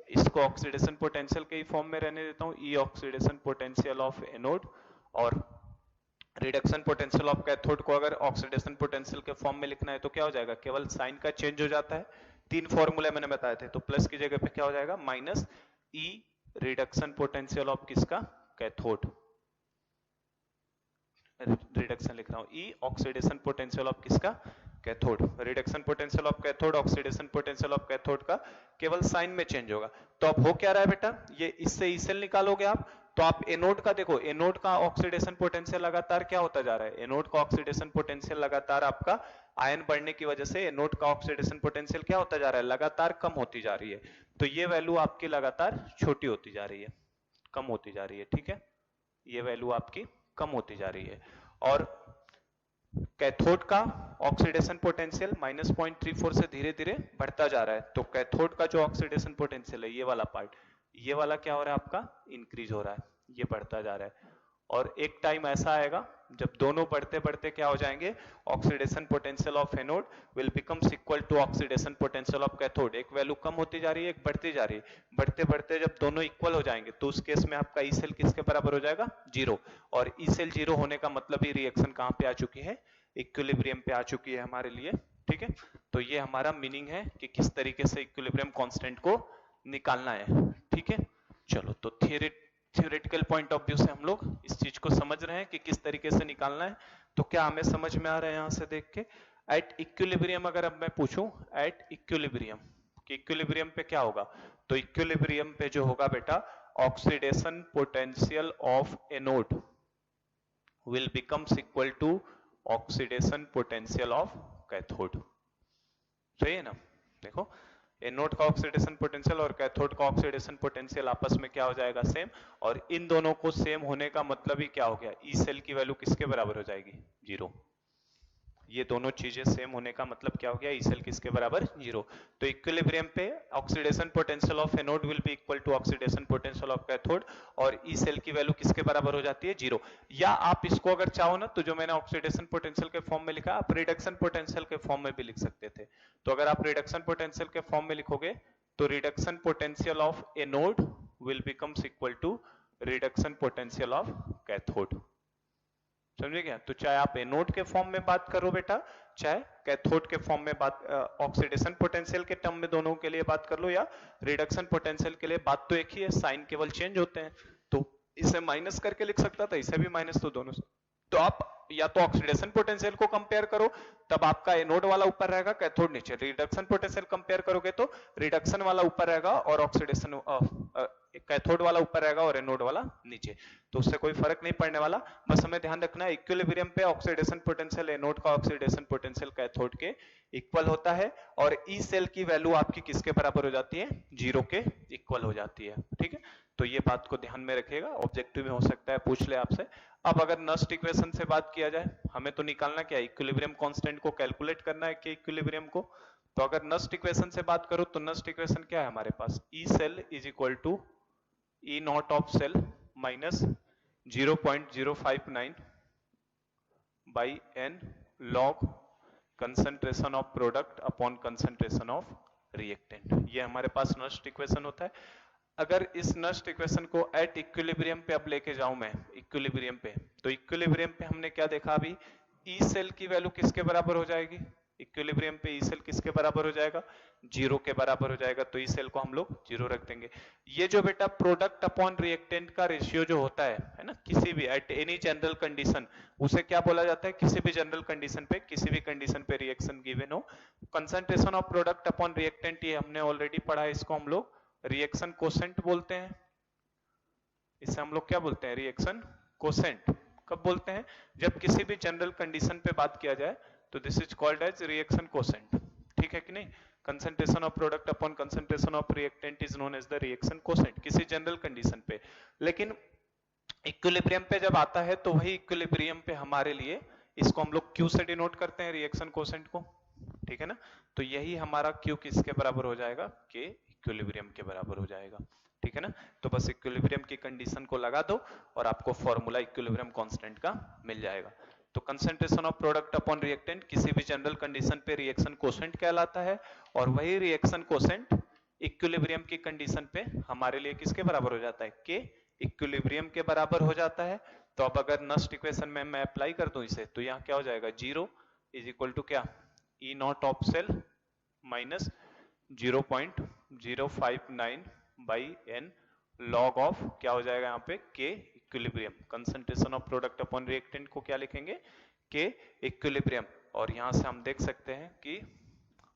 इसको ऑक्सीडेशन पोटेंशियल के ही फॉर्म में रहने देता हूं, ई ऑक्सीडेशन पोटेंशियल ऑफ एनोड, और रिडक्शन पोटेंशियल ऑफ कैथोड को अगर ऑक्सीडेशन पोटेंशियल के फॉर्म में लिखना है तो क्या हो जाएगा, केवल साइन का चेंज हो जाता है, तीन फॉर्मूले मैंने बताए थे, तो प्लस की जगह पे क्या हो जाएगा, minus E reduction potential of किसका, कैथोड, रिडक्शन लिख रहा हूं, ई ऑक्सीडेशन पोटेंशियल ऑफ किसका, cathode, reduction potential of cathode, oxidation potential of cathode का केवल साइन में चेंज होगा। तो अब हो क्या रहा है बेटा, ये इससे ई सेल निकालोगे आप, तो आप एनोड का देखो, एनोड का ऑक्सीडेशन पोटेंशियल लगातार क्या होता जा रहा है, एनोड का ऑक्सीडेशन पोटेंशियल लगातार आपका आयन बढ़ने की वजह से एनोड का ऑक्सीडेशन पोटेंशियल क्या होता जा रहा है, लगातार कम होती जा रही है, तो ये वैल्यू आपकी लगातार छोटी होती जा रही है, कम होती जा रही है, ठीक है, ये वैल्यू आपकी कम होती जा रही है। और कैथोड का ऑक्सीडेशन पोटेंशियल -0.34 से धीरे धीरे बढ़ता जा रहा है, तो कैथोड का जो ऑक्सीडेशन पोटेंशियल है ये वाला पार्ट, ये वाला क्या हो रहा है आपका, इंक्रीज हो रहा है, ये बढ़ता जा रहा है, और एक टाइम ऐसा आएगा जब दोनों बढ़ते बढ़ते क्या हो जाएंगे, oxidation potential of anode will becomes equal to oxidation potential of cathode, एक वैल्यू कम होती जा रही है, एक बढ़ती जा रही है, बढ़ते बढ़ते जब दोनों इक्वल हो जाएंगे तो उस केस में आपका ई सेल किसके बराबर हो जाएगा, जीरो, और ई सेल जीरो होने का मतलब ही रिएक्शन कहां पे आ चुकी है, इक्विलिब्रियम पे आ चुकी है हमारे लिए, ठीक है। तो ये हमारा मीनिंग है कि किस तरीके से इक्विलिब्रियम कांस्टेंट को निकालना है, ठीक है। चलो, तो थियोरेटिकल पॉइंट ऑफ व्यू से हम लोग इस चीज को समझ रहे हैं कि किस तरीके से निकालना है, तो क्या हमें समझ में आ रहा है यहां से देख के, एट इक्विलिब्रियम अगर अब मैं पूछूं, एट इक्विलिब्रियम कि इक्विलिब्रियम पे क्या होगा, तो इक्विलिब्रियम पे जो होगा बेटा, oxidation potential of anode will becomes equal to oxidation potential of cathode, सही है ना। देखो, एनोड का ऑक्सीडेशन पोटेंशियल और कैथोड का ऑक्सीडेशन पोटेंशियल आपस में क्या हो जाएगा, सेम, और इन दोनों को सेम होने का मतलब ही क्या हो गया, ई सेल की वैल्यू किसके बराबर हो जाएगी, जीरो, ये दोनों चीजें सेम होने का मतलब क्या हो गया, ई सेल किसके बराबर, जीरो। तो इक्विलिब्रियम पे oxidation potential of anode will be equal to oxidation potential of cathode, और ई सेल की वैल्यू किसके बराबर हो जाती है, जीरो। या आप इसको अगर चाहो ना, तो जो मैंने ऑक्सीडेशन पोटेंशियल के फॉर्म में लिखा, आप रिडक्शन पोटेंशियल के फॉर्म में भी लिख सकते थे। तो अगर आप रिडक्शन पोटेंशियल के फॉर्म में लिखोगे तो reduction potential of anode will becomes equal to reduction potential of cathode, समझे क्या। तो चाहे आप एनोड के फॉर्म में बात करो बेटा, चाहे कैथोड के फॉर्म में बात, ऑक्सीडेशन पोटेंशियल के टर्म में दोनों के लिए बात कर लो, या रिडक्शन पोटेंशियल के लिए, बात तो एक ही है, साइन केवल चेंज होते हैं। तो इसे माइनस करके लिख सकता था, इसे भी माइनस, तो दोनों से, तो आप या तो ऑक्सीडेशन पोटेंशियल को कंपेयर करो, तब आपका एनोड वाला ऊपर रहेगा, कैथोड नीचे। रिडक्शन पोटेंशियल कंपेयर करोगे तो रिडक्शन वाला ऊपर रहेगा और ऑक्सीडेशन कैथोड वाला ऊपर रहेगा और एनोड वाला नीचे, तो उससे कोई फर्क नहीं पड़ने वाला। बस हमें ध्यान रखना है, इक्विलिब्रियम पे ऑक्सीडेशन पोटेंशियल एनोड का ऑक्सीडेशन पोटेंशियल कैथोड के इक्वल होता है, और ई सेल की वैल्यू आपकी किसके बराबर हो जाती है, जीरो के इक्वल हो जाती है, ठीक है। तो ये बात को ध्यान में रखिएगा, ऑब्जेक्टिव में हो सकता है पूछ ले आपसे। अब अगर नस्ट इक्वेशन से बात किया जाए, हमें तो निकालना क्या है, इक्विलिब्रियम कांस्टेंट को कैलकुलेट करना है कि इक्विलिब्रियम को। तो अगर नस्ट इक्वेशन से बात करो तो नस्ट इक्वेशन क्या है हमारे पास, E cell is equal to E naught of cell minus 0.059 by N log concentration of product upon concentration of reactant, ये हमारे पास नस्ट इक्वेशन होता है। अगर इस नस्ट इक्वेशन को एट इक्विलिब्रियम पे अब लेके जाऊं मैं, इक्विलिब्रियम पे, तो इक्विलिब्रियम पे हमने क्या देखा अभी, ई सेल की वैल्यू किसके बराबर हो जाएगी, इक्विलिब्रियम पे ई सेल किसके बराबर हो जाएगा, जीरो के बराबर हो जाएगा, तो ई सेल को हम लोग जीरो रख देंगे। ये जो बेटा प्रोडक्ट अपॉन रिएक्टेंट का रेशियो जो होता है ना, किसी भी एट एनी जनरल कंडीशन, उसे क्या बोला जाता है, किसी भी जनरल कंडीशन पे, किसी भी कंडीशन पे रिएक्शन गिवन हो, concentration of product upon reactant, ये हमने ऑलरेडी पढ़ा है, इसको हम लोग रिएक्शन कोसेंट बोलते हैं। इसे हम लोग क्या बोलते हैं, रिएक्शन कोसेंट। कब बोलते हैं, जब किसी भी जनरल कंडीशन पे बात किया जाए तो this is called as reaction quotient, ठीक है कि नहीं। Concentration of product upon concentration of reactant is known as the reaction quotient किसी जनरल कंडीशन पे। लेकिन इक्विलिब्रियम पे जब आता है तो वही इक्विलिब्रियम पे हमारे लिए इसको हम लोग Q से डिनोट करते हैं रिएक्शन कोसेंट को, ठीक है ना। तो यही हमारा Q किसके बराबर हो जाएगा, K इक्विलिब्रियम के बराबर हो जाएगा, ठीक है ना। तो बस इक्विलिब्रियम की कंडीशन को लगा दो और आपको फॉर्मूला इक्विलिब्रियम कांस्टेंट का मिल जाएगा। तो concentration of product upon reactant किसी भी जनरल कंडीशन पे रिएक्शन कोसेंट कहलाता है, और वही रिएक्शन कोसेंट इक्विलिब्रियम की कंडीशन पे हमारे लिए किसके बराबर हो जाता है, K इक्विलिब्रियम के बराबर हो जाता है। तो अब अगर नस्ट इक्वेशन में मैं अप्लाई कर दूं इसे, तो यहाँ क्या हो जाएगा, 0 इज इक्वल टू क्या, E naught of cell minus 0.059 by n log of क्या हो जाएगा यहाँ पे, K equilibrium. Concentration of product upon reactant को क्या लिखेंगे, K इक्विलिब्रियम। और यहां से हम देख सकते हैं कि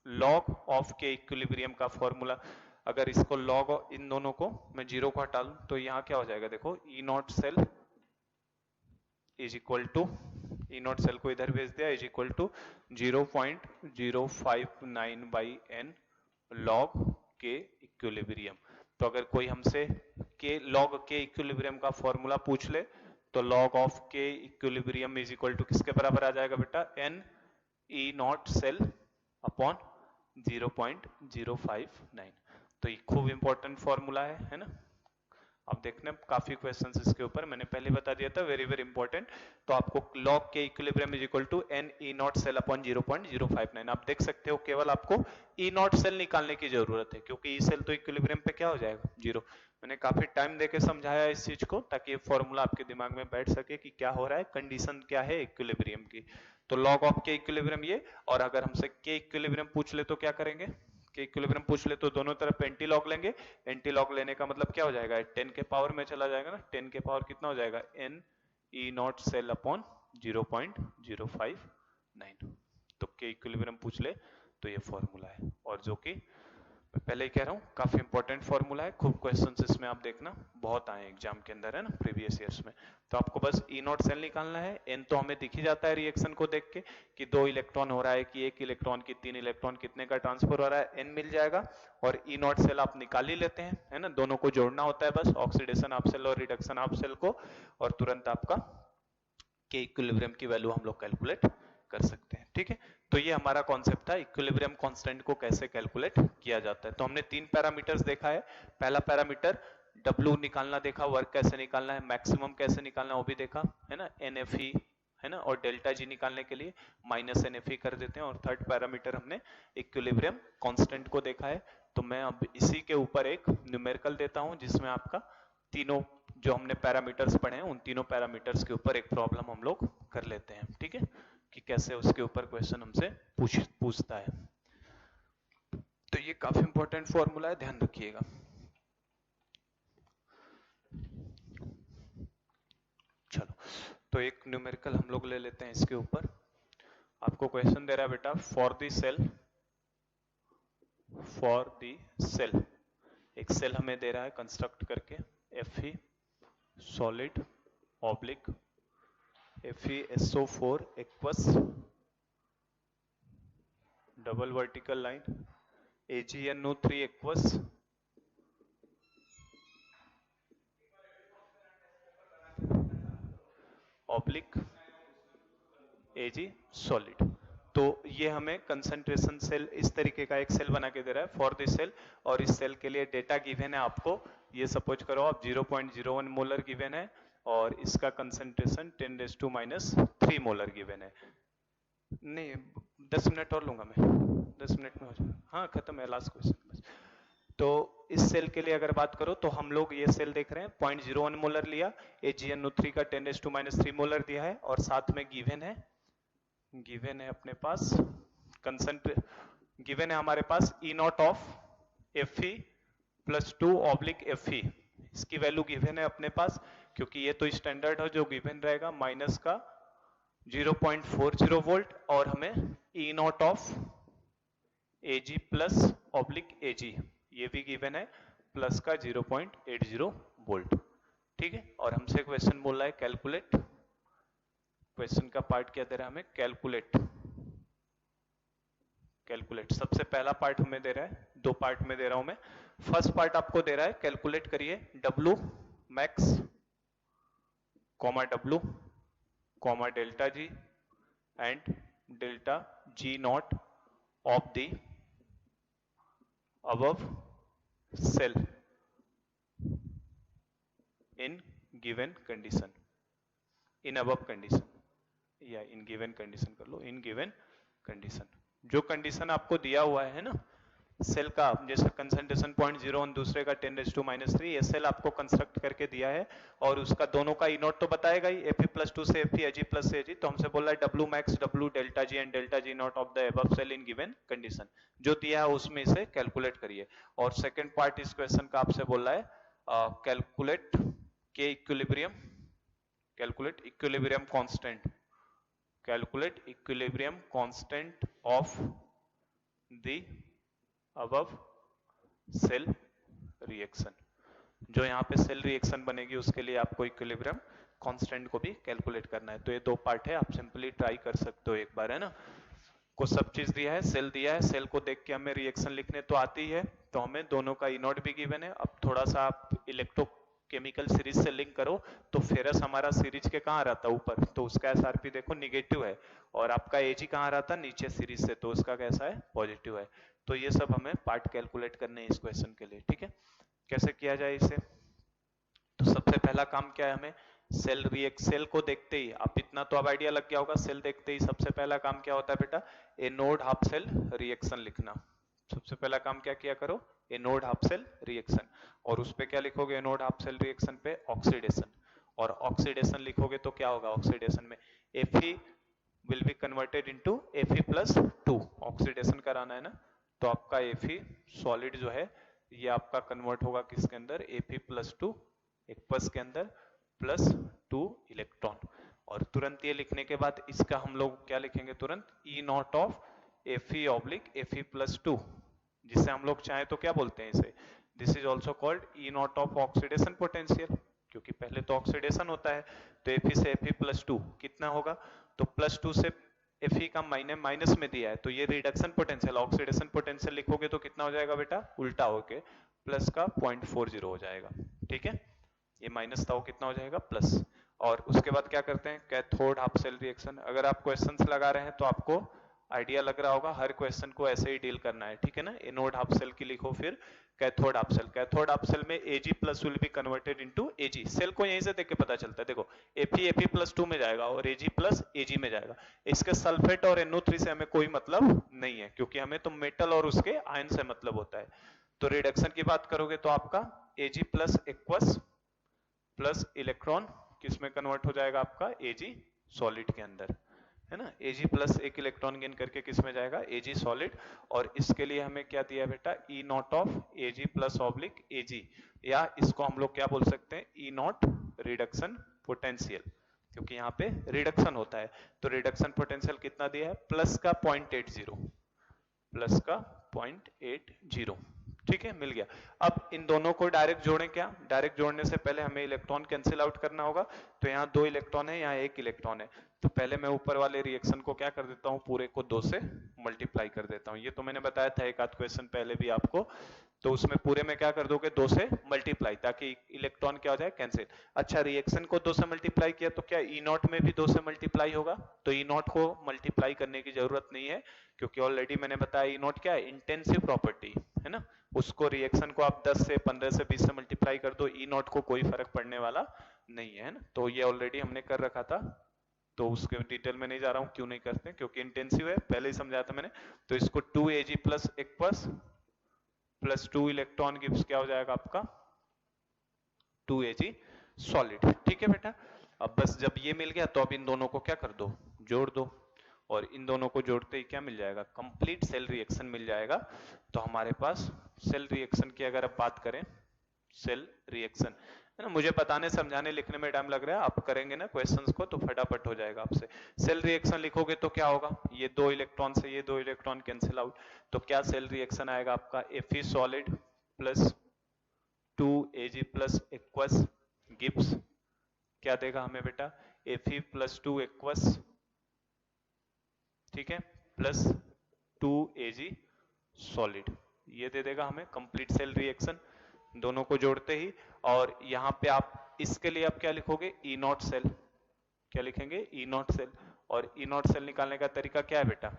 लॉग ऑफ K इक्विलिब्रियम का फॉर्मूला, अगर इसको लॉग इन दोनों को मैं 0 को हटा लूं तो यहाँ क्या हो जाएगा, देखो E naught cell is equal to, E naught cell को इधर भेज दिया, is equal to 0.059 by n log K equilibrium. तो अगर कोई हमसे लॉग K इक्विलिब्रियम का फॉर्मूला पूछ ले तो log of K equilibrium is equal to किसके बराबर आ जाएगा बेटा, n E naught cell upon 0.059। तो ये खूब इंपॉर्टेंट फॉर्मूला है ना। अब देखने काफी क्वेश्चंस इसके ऊपर, मैंने पहले बता दिया था, वेरी वेरी इंपॉर्टेंट। तो आपको log K equilibrium is equal to n E naught cell upon 0.059। आप देख सकते हो केवल आपको E नॉट सेल निकालने की जरूरत है, क्योंकि E सेल तो इक्विलिब्रियम पे क्या हो जाएगा, 0। मैंने काफी टाइम देके समझाया इस चीज को ताकि ये फॉर्मूला आपके दिमाग में बैठ सके कि क्या हो रहा है, कंडीशन क्या है इक्विलिब्रियम की। तो log ऑफ K इक्विलिब्रियम ये, और अगर हमसे K इक्विलिब्रियम पूछ ले तो क्या करेंगे, K इक्विलिब्रियम पूछ ले तो दोनों तरफ एंटी लॉग लेंगे। एंटी लॉग लेने का मतलब क्या हो जाएगा, 10 के पावर में चला जाएगा ना, 10 के पावर कितना हो जाएगा, n E naught cell upon 0.059। तो K इक्विलिब्रियम पूछ ले तो ये फॉर्मूला है, और जो कि मैं पहले ही कह रहा हूँ काफी इंपॉर्टेंट फॉर्मूला है। खूब क्वेश्चंस इसमें आप देखना बहुत आए एग्जाम के अंदर, है ना, प्रीवियस ईयर्स में। तो आपको बस E नॉट सेल निकालना है। n तो हमें दिख ही जाता है रिएक्शन को देख के कि 2 इलेक्ट्रॉन हो रहा है कि 1 इलेक्ट्रॉन की 3 इलेक्ट्रॉन कितने का ट्रांसफर हो रहा है, n मिल जाएगा। और E नॉट सेल आप निकाल ही लेते हैं, है ना, दोनों को जोड़ना होता है बस, ऑक्सीडेशन हाफ सेल और रिडक्शन हाफ सेल को, और तुरंत आपका K इक्विलिब्रियम की वैल्यू हम लोग कैलकुलेट कर सकते हैं, ठीक है। तो ये हमारा कॉन्सेप्ट था इक्विलिब्रियम कांस्टेंट को कैसे कैलकुलेट किया जाता है। तो हमने 3 पैरामीटर्स देखा है। पहला पैरामीटर W निकालना देखा, वर्क कैसे निकालना है, मैक्सिमम कैसे निकालना है वो भी देखा, है ना, NFE, है ना, और डेल्टा G निकालने के लिए माइनस NFE कर देते हैं। और थर्ड पैरामीटर हमने इक्विलिब्रियम कांस्टेंट को देखा है। तो मैं अब इसी के ऊपर एक न्यूमेरिकल देता हूं जिसमें आपका तीनों जो हमने पैरामीटर्स पढ़े हैं उन तीनों पैरामीटर्स के ऊपर एक प्रॉब्लम हम लोग कर लेते हैं, ठीक है, कि कैसे उसके ऊपर क्वेश्चन हमसे पूछता है। तो ये काफी इंपॉर्टेंट फॉर्मूला है, ध्यान रखिएगा। चलो, तो एक न्यूमेरिकल हम लोग ले लेते हैं इसके ऊपर। आपको क्वेश्चन दे रहा है बेटा, फॉर द सेल एक सेल हमें दे रहा है कंस्ट्रक्ट करके, Fe solid oblique FeSO4 aqueous double vertical line AgNO3 aqueous oblique Ag solid. तो ये हमें कंसंट्रेशन सेल इस तरीके का एक सेल बना के दे रहा है फॉर दिस सेल, और इस सेल के लिए डेटा गिवन है आपको, ये सपोज करो आप 0.01 मोलर गिवन है, और इसका कंसंट्रेशन 10⁻³ मोलर गिवन है। नहीं 10 मिनट और लूंगा मैं, 10 मिनट में हो जाएगा, हाँ खत्म है लास्ट क्वेश्चन बस। तो इस सेल के लिए अगर बात करो तो हम लोग ये सेल देख रहे हैं 0.01 मोलर लिया, AgNO3 का 10⁻³ मोलर दिया है, और साथ में गिवन है अपने पास गिवन है हमारे पास E naught of Fe plus 2 oblique Fe, इसकी वैल्यू गिवन है अपने पास, क्योंकि ये तो स्टैंडर्ड है जो गिवन रहेगा, माइनस का 0.40 वोल्ट, और हमें E naught of Ag plus oblique Ag ये भी गिवन है, प्लस का 0.80 वोल्ट, ठीक है। और हमसे क्वेश्चन बोल रहा है कैलकुलेट, क्वेश्चन का पार्ट क्या दे रहा है हमें, कैलकुलेट कैलकुलेट, सबसे पहला पार्ट हमें दे रहा है, दो पार्ट में दे रहा हूं मैं। फर्स्ट पार्ट आपको दे रहा है कैलकुलेट करिए W max comma W comma delta G and delta G naught of the above cell in given condition, in above condition या in given condition कर लो, in given condition। जो कंडीशन आपको दिया हुआ है ना सेल का, जैसे कंसंट्रेशन 0.01 दूसरे का 10⁻³ ये सेल आपको कंस्ट्रक्ट करके दिया है और उसका दोनों का ई नॉट तो बताएगा ही, Fe+2 से Fe Ag प्लस Ag, तो हमसे बोल रहा है W max W delta G and delta G naught of the above cell in given condition, जो दिया है उसमें से कैलकुलेट करिए। और सेकंड पार्ट इस क्वेश्चन का आपसे बोल रहा है calculate K equilibrium, calculate equilibrium constant, calculate equilibrium constant of the above cell reaction. जो यहाँ पे सेल रिएक्शन बनेगी उसके लिए आपको इक्विलिब्रियम कांस्टेंट को भी कैलकुलेट करना है। तो ये दो पार्ट है, आप सिंपली ट्राई कर सकते हो एक बार, है ना। को सब चीज दिया है, सेल दिया है, सेल को देख के हमें रिएक्शन लिखने तो आती है, तो हमें दोनों का ई नॉट भी गिवन है। अब थोड़ा सा आप इलेक्ट्रोकेमिकल सीरीज से लिंक करो तो फेरस हमारा सीरीज के कहाँ रहता है ऊपर, तो उसका एसआरपी देखो निगेटिव है, और आपका एजी कहाँ रहता है नीचे सीरीज से, तो उसका कैसा है पॉजिटिव है। तो ये सब हमें पार्ट कैलकुलेट करने हैं इस क्वेश्चन के लिए, ठीक है। कैसे किया जाए इसे, तो सबसे पहला काम क्या है, हमें सेल को देखते ही, आप इतना तो अब आइडिया लग गया होगा, सेल देखते ही सबसे पहला काम क्या होता है बेटा, ए नोड हाफ सेल रिएक्शन लिखना। सबसे पहला काम क्या किया करो, ए नोड हाफ सेल रिएक्शन, और उस पे क्या लिखोगे, ए नोड हाफ सेल रिएक्शन पे ऑक्सीडेशन, और ऑक्सीडेशन लिखोगे तो क्या होगा, ऑक्सीडेशन में Fe will be converted into Fe+2, oxidation कराना है ना, तो आपका Fe सॉलिड जो है ये आपका कन्वर्ट होगा किसके अंदर, Fe+2 एक्वस के अंदर +2 इलेक्ट्रॉन। और तुरंत ये लिखने के बाद इसका हम लोग क्या लिखेंगे तुरंत, ई नॉट ऑफ Fe/Fe+2, जिसे हम लोग चाहे तो क्या बोलते हैं इसे, this is also called E naught of oxidation potential, क्योंकि पहले तो ऑक्सीडेशन होता है। तो Fe से Fe+2 कितना होगा, तो +2 से Fe का माइनस में दिया है, तो ये रिडक्शन पोटेंशियल, ऑक्सीडेशन पोटेंशियल लिखोगे तो कितना हो जाएगा बेटा, उल्टा होके प्लस का 0.40 हो जाएगा, ठीक है। ये माइनस था वो कितना हो जाएगा प्लस। और उसके बाद क्या करते हैं, कैथोड हाफ सेल रिएक्शन। अगर आप क्वेश्चंस लगा रहे हैं तो आपको आइडिया लग रहा होगा, हर क्वेश्चन को ऐसे ही डील करना है, ठीक है ना। एनोड हाफ सेल की लिखो, फिर cathode half cell, cathode half cell में Ag+ will be converted into Ag, cell को यहीं से देख के पता चलता है, देखो Fe+2 में जाएगा और Ag+ में जाएगा। इसके सल्फेट और NO3 से हमें कोई मतलब नहीं है, क्योंकि हमें तो मेटल और उसके आयन से मतलब होता है। तो रिडक्शन की बात करोगे तो आपका Ag+ एक्वस प्लस इलेक्ट्रॉन किस में कन्वर्ट हो जाएगा, आपका Ag सॉलिड के अंदर, है ना। Ag+ एक इलेक्ट्रॉन गेन करके किस में जाएगा, Ag सॉलिड। और इसके लिए हमें क्या दिया बेटा, ई नॉट ऑफ Ag+/Ag, या इसको हम लोग क्या बोल सकते हैं, ई नॉट रिडक्शन पोटेंशियल, क्योंकि यहाँ पे रिडक्शन होता है। तो रिडक्शन पोटेंशियल कितना दिया है, प्लस का 0.80, प्लस का 0.80, ठीक है, मिल गया। अब इन दोनों को डायरेक्ट जोड़ें, क्या डायरेक्ट जोड़ने से पहले हमें इलेक्ट्रॉन कैंसिल आउट करना होगा। तो यहाँ 2 इलेक्ट्रॉन है, यहाँ 1 इलेक्ट्रॉन है, तो पहले मैं ऊपर वाले रिएक्शन को क्या कर देता हूँ, पूरे को 2 से मल्टीप्लाई कर देता हूँ। ये तो मैंने बताया था एक आध क्वेश्चन पहले भी आपको, तो उसमें पूरे में क्या कर दोगे, 2 से मल्टीप्लाई, ताकि इलेक्ट्रॉन क्या हो जाए, कैंसिल। अच्छा, रिएक्शन को 2 से मल्टीप्लाई किया तो क्या ई नॉट में भी 2 से मल्टीप्लाई होगा, तो ई नॉट को मल्टीप्लाई करने की जरूरत नहीं है, क्योंकि ऑलरेडी मैंने बताया ई नॉट क्या है, इंटेंसिव प्रॉपर्टी है ना। उसको रिएक्शन को आप 10 से 15 से 20 से मल्टीप्लाई कर दो, ई नॉट को कोई फर्क पड़ने वाला नहीं है ना। तो ये ऑलरेडी हमने कर रखा था, तो उसके डिटेल में नहीं जा रहा हूं, क्यों नहीं करते, क्योंकि इंटेंसिव है, पहले ही समझाया था मैंने। तो इसको 2Ag+ aqueous plus 2 electron gives क्या हो जाएगा आपका, 2Ag सॉलिड, ठीक है बेटा। अब बस जब ये मिल गया तो अब इन दोनों को क्या कर दो, जोड़ दो, और इन दोनों को जोड़ते ही क्या मिल जाएगा, कंप्लीट सेल रिएक्शन मिल जाएगा। तो हमारे पास सेल रिएक्शन की अगर आप बात करें, सेल रिएक्शन है ना, मुझे बताने समझाने लिखने में टाइम लग रहा है, आप करेंगे ना क्वेश्चंस को तो फटाफट हो जाएगा आपसे। सेल रिएक्शन लिखोगे तो क्या होगा, ये 2 इलेक्ट्रॉन से ये 2 इलेक्ट्रॉन कैंसिल आउट, तो क्या सेल रिएक्शन आएगा आपका, Fe solid plus 2Ag+ aqueous gives क्या देगा हमें बेटा, Fe+2 एक्वस, ठीक है, प्लस 2Ag सॉलिड, ये दे देगा हमें कंप्लीट सेल रिएक्शन दोनों को जोड़ते ही। और यहाँ पे आप इसके लिए आप क्या लिखोगे, ई नॉट सेल, क्या लिखेंगे, ई नॉट सेल। और ई नॉट सेल निकालने का तरीका क्या है बेटा,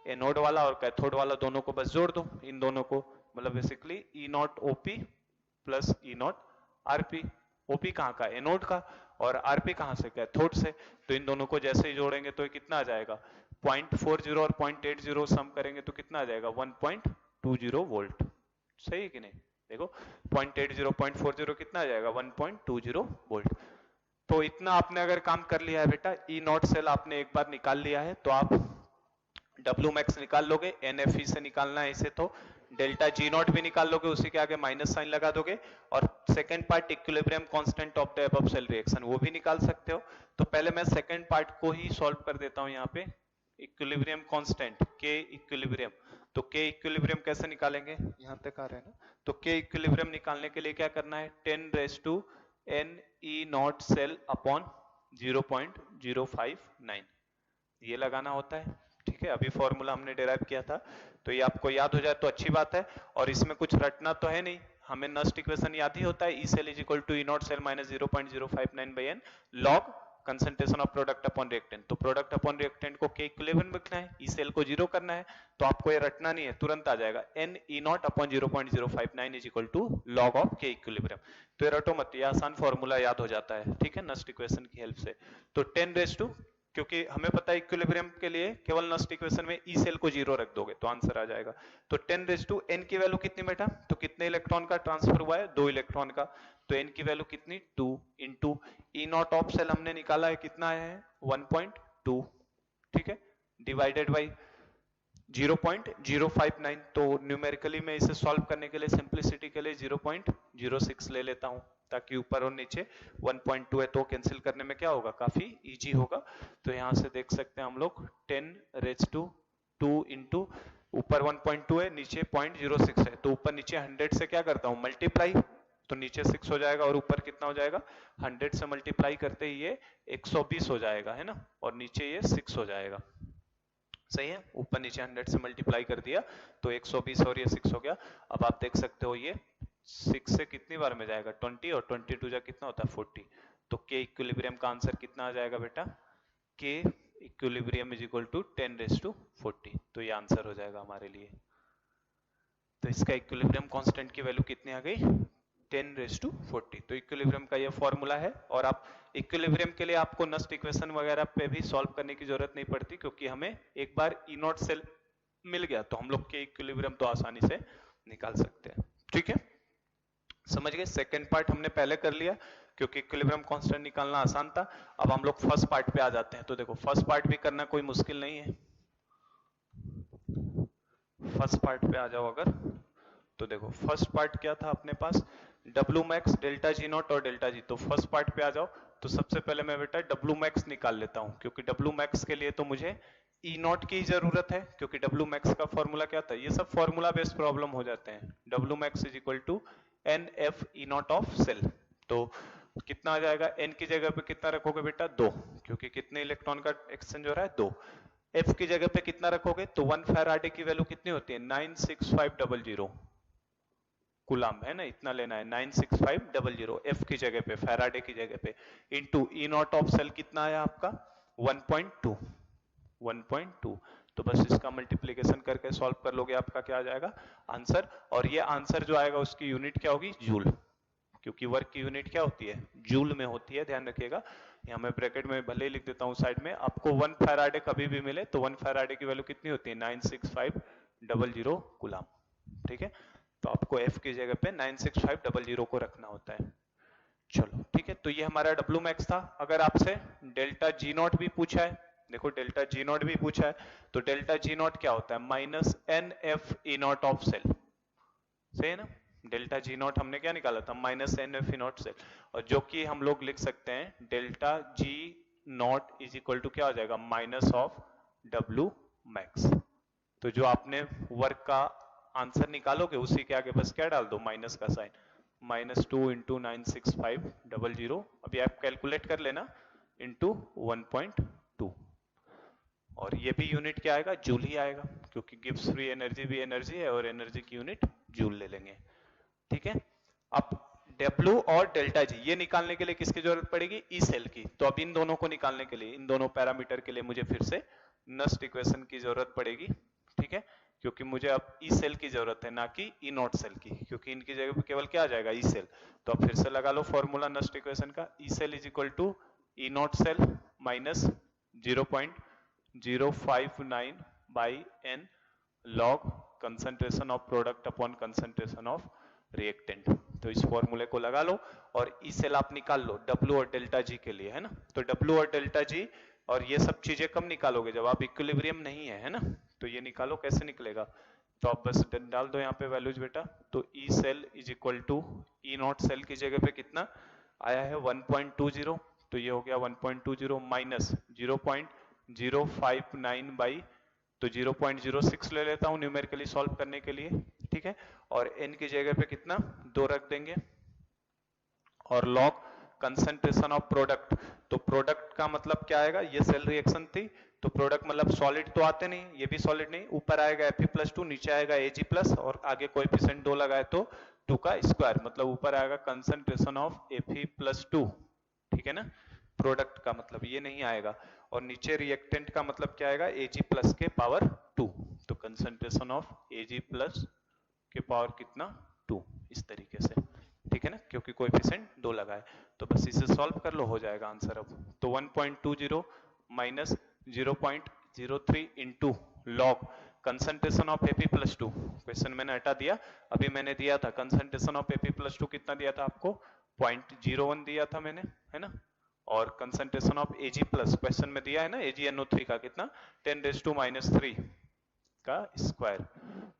एनोड वाला और कैथोड वाला दोनों को बस जोड़ दो, इन दोनों को, मतलब basically E not OP plus E not RP. OP कहाँ का, एनोड का, और आरपी कहाँ से, कैथोड से। तो इन दोनों को जैसे ही जोड़ेंगे तो ये कितना आ जाएगा, 0.40 और 0.80 सम करेंगे तो कितना आ जाएगा, 1.20 वोल्ट। सही है कि नहीं, देखो 0.80 0.40 कितना आ जाएगा, 1.20 वोल्ट। तो इतना आपने अगर काम कर लिया है बेटा, ई नॉट सेल आपने एक बार निकाल लिया है, तो आप डब्ल्यू मैक्स निकाल लोगे, एनएफई से निकालना है इसे तो डेल्टा जी नॉट भी निकाल लोगे, उसी के आगे माइनस साइन लगा दोगे। और second part equilibrium constant of the above cell reaction वो भी निकाल सकते हो। तो पहले मैं सेकंड पार्ट को ही सॉल्व कर देता हूं। यहाँ पे इक्विलिब्रियम कांस्टेंट के इक्विलिब्रियम, तो के इक्विलिब्रियम कैसे निकालेंगे, यहाँ तक आ रहा है ना। तो के इक्विलिब्रियम निकालने के लिए क्या करना है, 10⁻n ई नॉट सेल अपॉन 0.059 ये लगाना होता है। ठीक है, अभी फॉर्मूला हमने डिराइव किया था, तो ये आपको याद हो जाए तो अच्छी बात है। और इसमें कुछ रटना तो है नहीं, हमें नस्ट इक्वेशन याद ही होता है, E cell is equal to E naught cell minus 0.059/n log concentration of product upon reactant. तो प्रोडक्ट अपॉन रिएक्टेंट को के इक्विलिब्रियम लिखना है, ई सेल को 0 करना है, तो आपको ये रटना नहीं है, तुरंत आ जाएगा n E naught upon 0.059 is equal to log of K equilibrium. तो ये रटो मत, ये आसान फॉर्मूला याद हो जाता है, ठीक है, नस्ट इक्वेशन की हेल्प से। तो 10⁻, क्योंकि हमें पता है इक्विलिब्रियम के लिए केवल नस्ट इक्वेशन में ई सेल को 0 रख दोगे तो आंसर आ जाएगा। तो 10⁻n की वैल्यू कितनी बेटा, तो कितने इलेक्ट्रॉन का ट्रांसफर हुआ है, 2 इलेक्ट्रॉन का। तो n की वैल्यू कितनी, 2 into E naught of cell हमने निकाला है, कितना आया है 1.2, ठीक है, डिवाइडेड बाई 0.059। तो न्यूमेरिकली मैं इसे सॉल्व करने के लिए सिंपलिसिटी के लिए 0.06 ले लेता हूं, ताकि ऊपर और नीचे 1.2 है तो कैंसिल करने में क्या होगा, काफी इजी होगा। तो यहां से देख सकते हैं हम लोग 10⁻² इंटू ऊपर 1.2 है, नीचे 0.06 है, तो ऊपर नीचे 100 से क्या करता हूं, मल्टीप्लाई, तो नीचे 6 हो जाएगा और ऊपर कितना हो जाएगा, 100 से मल्टीप्लाई करते ही ये 120 हो जाएगा, है ना, और नीचे ये 6 हो जाएगा। सही है, ऊपर नीचे 100 से मल्टीप्लाई कर दिया तो 120 और ये 6 हो गया। अब आप देख सकते हो ये 6 से कितनी बार में जाएगा, 20, और 22 जा कितना होता है 40। तो के इक्विलिब्रियम का आंसर कितना आ जाएगा बेटा, के इक्विलिब्रियम इज इक्वल टू 10⁻40। तो ये आंसर हो जाएगा हमारे लिए। तो इसका इक्विलिब्रियम कांस्टेंट की वैल्यू कितनी आ गई, 10⁻40। तो इक्विलिब्रियम का ये फॉर्मूला है। और आप इक्विलिब्रियम के लिए आपको नस्ट इक्वेशन वगैरह पे भी सॉल्व करने की जरूरत नहीं पड़ती, क्योंकि हमें एक बार ई नॉट सेल मिल गया तो हम लोग के इक्विलिब्रियम तो आसानी से निकाल सकते हैं। ठीक है, समझ गए। सेकंड पार्ट हमने पहले कर लिया क्योंकि इक्विलिब्रियम कांस्टेंट निकालना आसान था। अब हम लोग फर्स्ट पार्ट पे आ जाते हैं। तो देखो फर्स्ट पार्ट भी करना कोई मुश्किल नहीं है। फर्स्ट पार्ट पे आ जाओ अगर, तो देखो फर्स्ट पार्ट क्या था अपने पास, W max, delta G naught और डेल्टा जी। तो फर्स्ट पार्ट पे आ जाओ। तो सबसे पहले मैं बेटा डब्ल्यू मैक्स निकाल लेता हूं, क्योंकि डब्ल्यू मैक्स के लिए तो मुझे ई नॉट की जरूरत है, क्योंकि डब्ल्यू मैक्स का फॉर्मूला क्या था, ये सब फॉर्मूला बेस्ड प्रॉब्लम हो जाते हैं। W max is equal to n F E naught of cell. तो कितना आ जाएगा, एन की जगह पे कितना रखोगे बेटा, 2, क्योंकि कितने इलेक्ट्रॉन का एक्सचेंज हो रहा है, 2। एफ की जगह पे कितना रखोगे, तो 1 फैराडे की वैल्यू कितनी होती है, 96500 कूलम्ब, है ना, इतना लेना है 96500 एफ की जगह पे, फैराडे की जगह पे, into E naught of cell कितना आया आपका 1.2। तो बस इसका मल्टीप्लीकेशन करके सॉल्व कर लोगे, आपका क्या आ जाएगा आंसर। और ये आंसर जो आएगा उसकी यूनिट क्या होगी, जूल, क्योंकि वर्क की यूनिट क्या होती है, जूल में होती है, ध्यान रखिएगा। यहाँ मैं ब्रैकेट में भले ही लिख देता हूँ साइड में, आपको 1 फैराडे कभी भी मिले तो 1 फैराडे की वैल्यू कितनी होती है, 96500 कूलम्ब। ठीक है, तो आपको F की जगह पे 96500 को रखना होता है। चलो ठीक है, तो ये हमारा डब्ल्यू मैक्स था। अगर आपसे डेल्टा जी नॉट भी पूछा है, देखो डेल्टा जी नॉट भी पूछा है, तो डेल्टा जी नॉट क्या होता है, minus n F E naught of cell. सही है ना, डेल्टा जी नॉट हमने क्या निकाला था, minus n F E naught cell, और जो कि हम लोग लिख सकते हैं delta G naught is equal to क्या हो जाएगा, माइनस ऑफ डब्ल्यू मैक्स। तो जो आपने वर्क का आंसर निकालोगे उसी के आगे बस क्या डाल दो, माइनस का साइन, -2 इंटू 96500। अभी आप कैलकुलेट कर लेना, इंटू 1.2, और ये भी यूनिट क्या आएगा, जूल ही आएगा, क्योंकि गिब्स फ्री एनर्जी भी एनर्जी है और एनर्जी की यूनिट जूल ले लेंगे। ठीक है, अब W और डेल्टा जी ये निकालने के लिए किसकी जरूरत पड़ेगी? ई सेल की। तो अब इन दोनों को निकालने के लिए, इन दोनों पैरामीटर के लिए मुझे फिर से नस्ट इक्वेशन की जरूरत पड़ेगी। ठीक है, क्योंकि मुझे अब ई सेल की जरूरत है, ना कि ई नॉट सेल की, क्योंकि इनकी जगह पे केवल क्या आ जाएगा? E cell. तो अब फिर से लगा लो फॉर्मूला नस्ट इक्वेशन का, E cell is equal to E naught cell minus 0.059 by N log concentration of product upon concentration of reactant. तो इस फॉर्मूले को लगा लो और ई सेल आप निकाल लो W और डेल्टा जी के लिए, है ना। तो W और डेल्टा जी और ये सब चीजें कब निकालोगे? जब आप इक्विलिब्रियम नहीं है ना। तो ये निकालो, कैसे निकलेगा? तो आप बस डाल दो यहाँ पे वैल्यूज बेटा। तो E cell is equal to E naught cell की जगह पे कितना आया है? 1.20। तो ये हो गया 1.20 माइनस 0.059 बाई, तो 0.06 ले लेता हूं न्यूमेरिकली सॉल्व करने के लिए। ठीक है, और n की जगह पे कितना? 2 रख देंगे और लॉग कंसंट्रेशन ऑफ प्रोडक्ट। तो प्रोडक्ट का मतलब क्या आएगा? ये सेल रिएक्शन थी, तो प्रोडक्ट मतलब सॉलिड तो आते नहीं, ये भी सॉलिड नहीं। ऊपर आएगा Fe+2, नीचे आएगा Ag+ और आगे कोएफिशिएंट 2 लगाए तो 2 का स्क्वायर, मतलब ऊपर आएगा कंसंट्रेशन ऑफ Fe+2। ठीक है ना, प्रोडक्ट का मतलब ये नहीं आएगा। और नीचे रिएक्टेंट का मतलब क्या आएगा? Ag+ के पावर 2। तो कंसंट्रेशन ऑफ Ag+ के पावर कितना? 2, इस तरीके से। ठीक है ना, क्योंकि कोएफिशिएंट 2 लगाए। तो बस इसे सॉल्व कर लो, हो जाएगा आंसर अब। तो 1.20 minus 0.03 into log concentration of Fe+2, question मैंने हटा दिया, अभी मैंने दिया था कंसंट्रेशन ऑफ Fe+2 कितना दिया था आपको? 0.01 दिया था मैंने, है ना। और कंसंट्रेशन ऑफ Ag+ क्वेश्चन में दिया है ना, AgNO3 का कितना? 10⁻³ का स्क्वायर।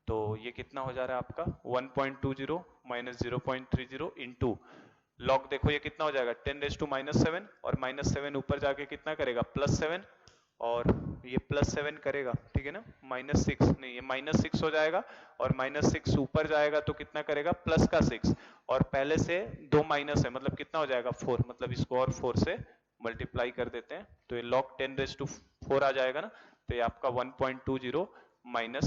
तो ये कितना हो जा रहा है आपका? 1.20 माइनस 0.30 इंटू लॉग, देखो ये कितना हो जाएगा? 10⁻⁷ और -7 ऊपर जाके कितना करेगा? +7, और ये +7 करेगा। ठीक है ना, -6 नहीं, ये -6 हो जाएगा और -6 ऊपर जाएगा तो कितना करेगा? +6, और पहले से 2 माइनस है, मतलब कितना हो जाएगा? 4, मतलब इसको और 4 से मल्टीप्लाई कर देते हैं तो ये लॉग 10⁻⁴ आ जाएगा ना। तो ये आपका 1.20 माइनस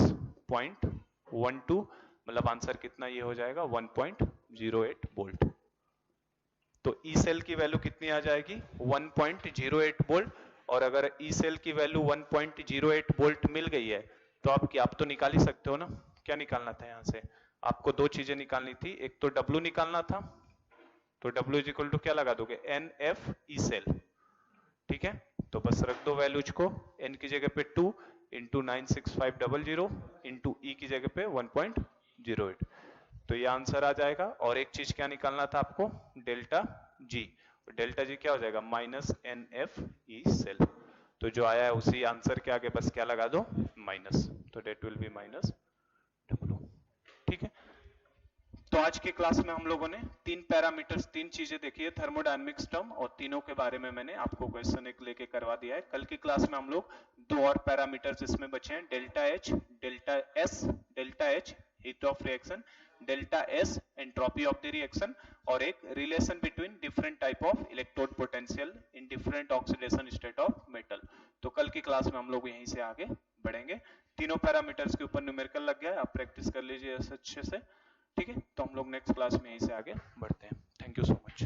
0.12, मतलब आंसर कितना ये हो जाएगा? 1.08 वोल्ट। तो ई सेल की वैल्यू कितनी आ जाएगी? 1.08 वोल्ट। और अगर ई सेल की वैल्यू 1.08 वोल्ट मिल गई है तो आप तो निकाल ही सकते हो ना। क्या निकालना था यहाँ से? आपको 2 चीजें निकालनी थी, एक तो W निकालना था, तो W इज इक्वल टू क्या लगा दोगे? NF E cell. ठीक है, तो बस रख दो वैल्यूज को, n की जगह पे 2 इंटू 96500 इंटू ई की जगह पे 1.08, तो ये आंसर आ जाएगा। और एक चीज क्या निकालना था आपको? Delta G. डेल्टा जी क्या हो जाएगा? -NF E cell. तो जो आया है उसी आंसर के आगे बस क्या लगा दो? माइनस, तो डेट विल बी -W। ठीक है, तो आज की क्लास में हम लोगों ने 3 पैरामीटर्स, 3 चीजें देखी है थर्मोडायनेमिक्स टर्म, और तीनों के बारे में मैंने आपको क्वेश्चन एक लेके करवा दिया है। कल की क्लास में हम लोग 2 और पैरामीटर्स इसमें बचे हैं, delta H, delta H heat of reaction, delta S entropy of the reaction, और एक relation between different type of electrode potential in different oxidation state of metal. तो कल की क्लास में हम लोग यहीं से आगे बढ़ेंगे। तीनों पैरामीटर्स के ऊपर न्यूमेरिकल लग गया है, आप प्रैक्टिस कर लीजिए अच्छे से। ठीक है, तो हम लोग नेक्स्ट क्लास में यहीं से आगे बढ़ते हैं। Thank you so much.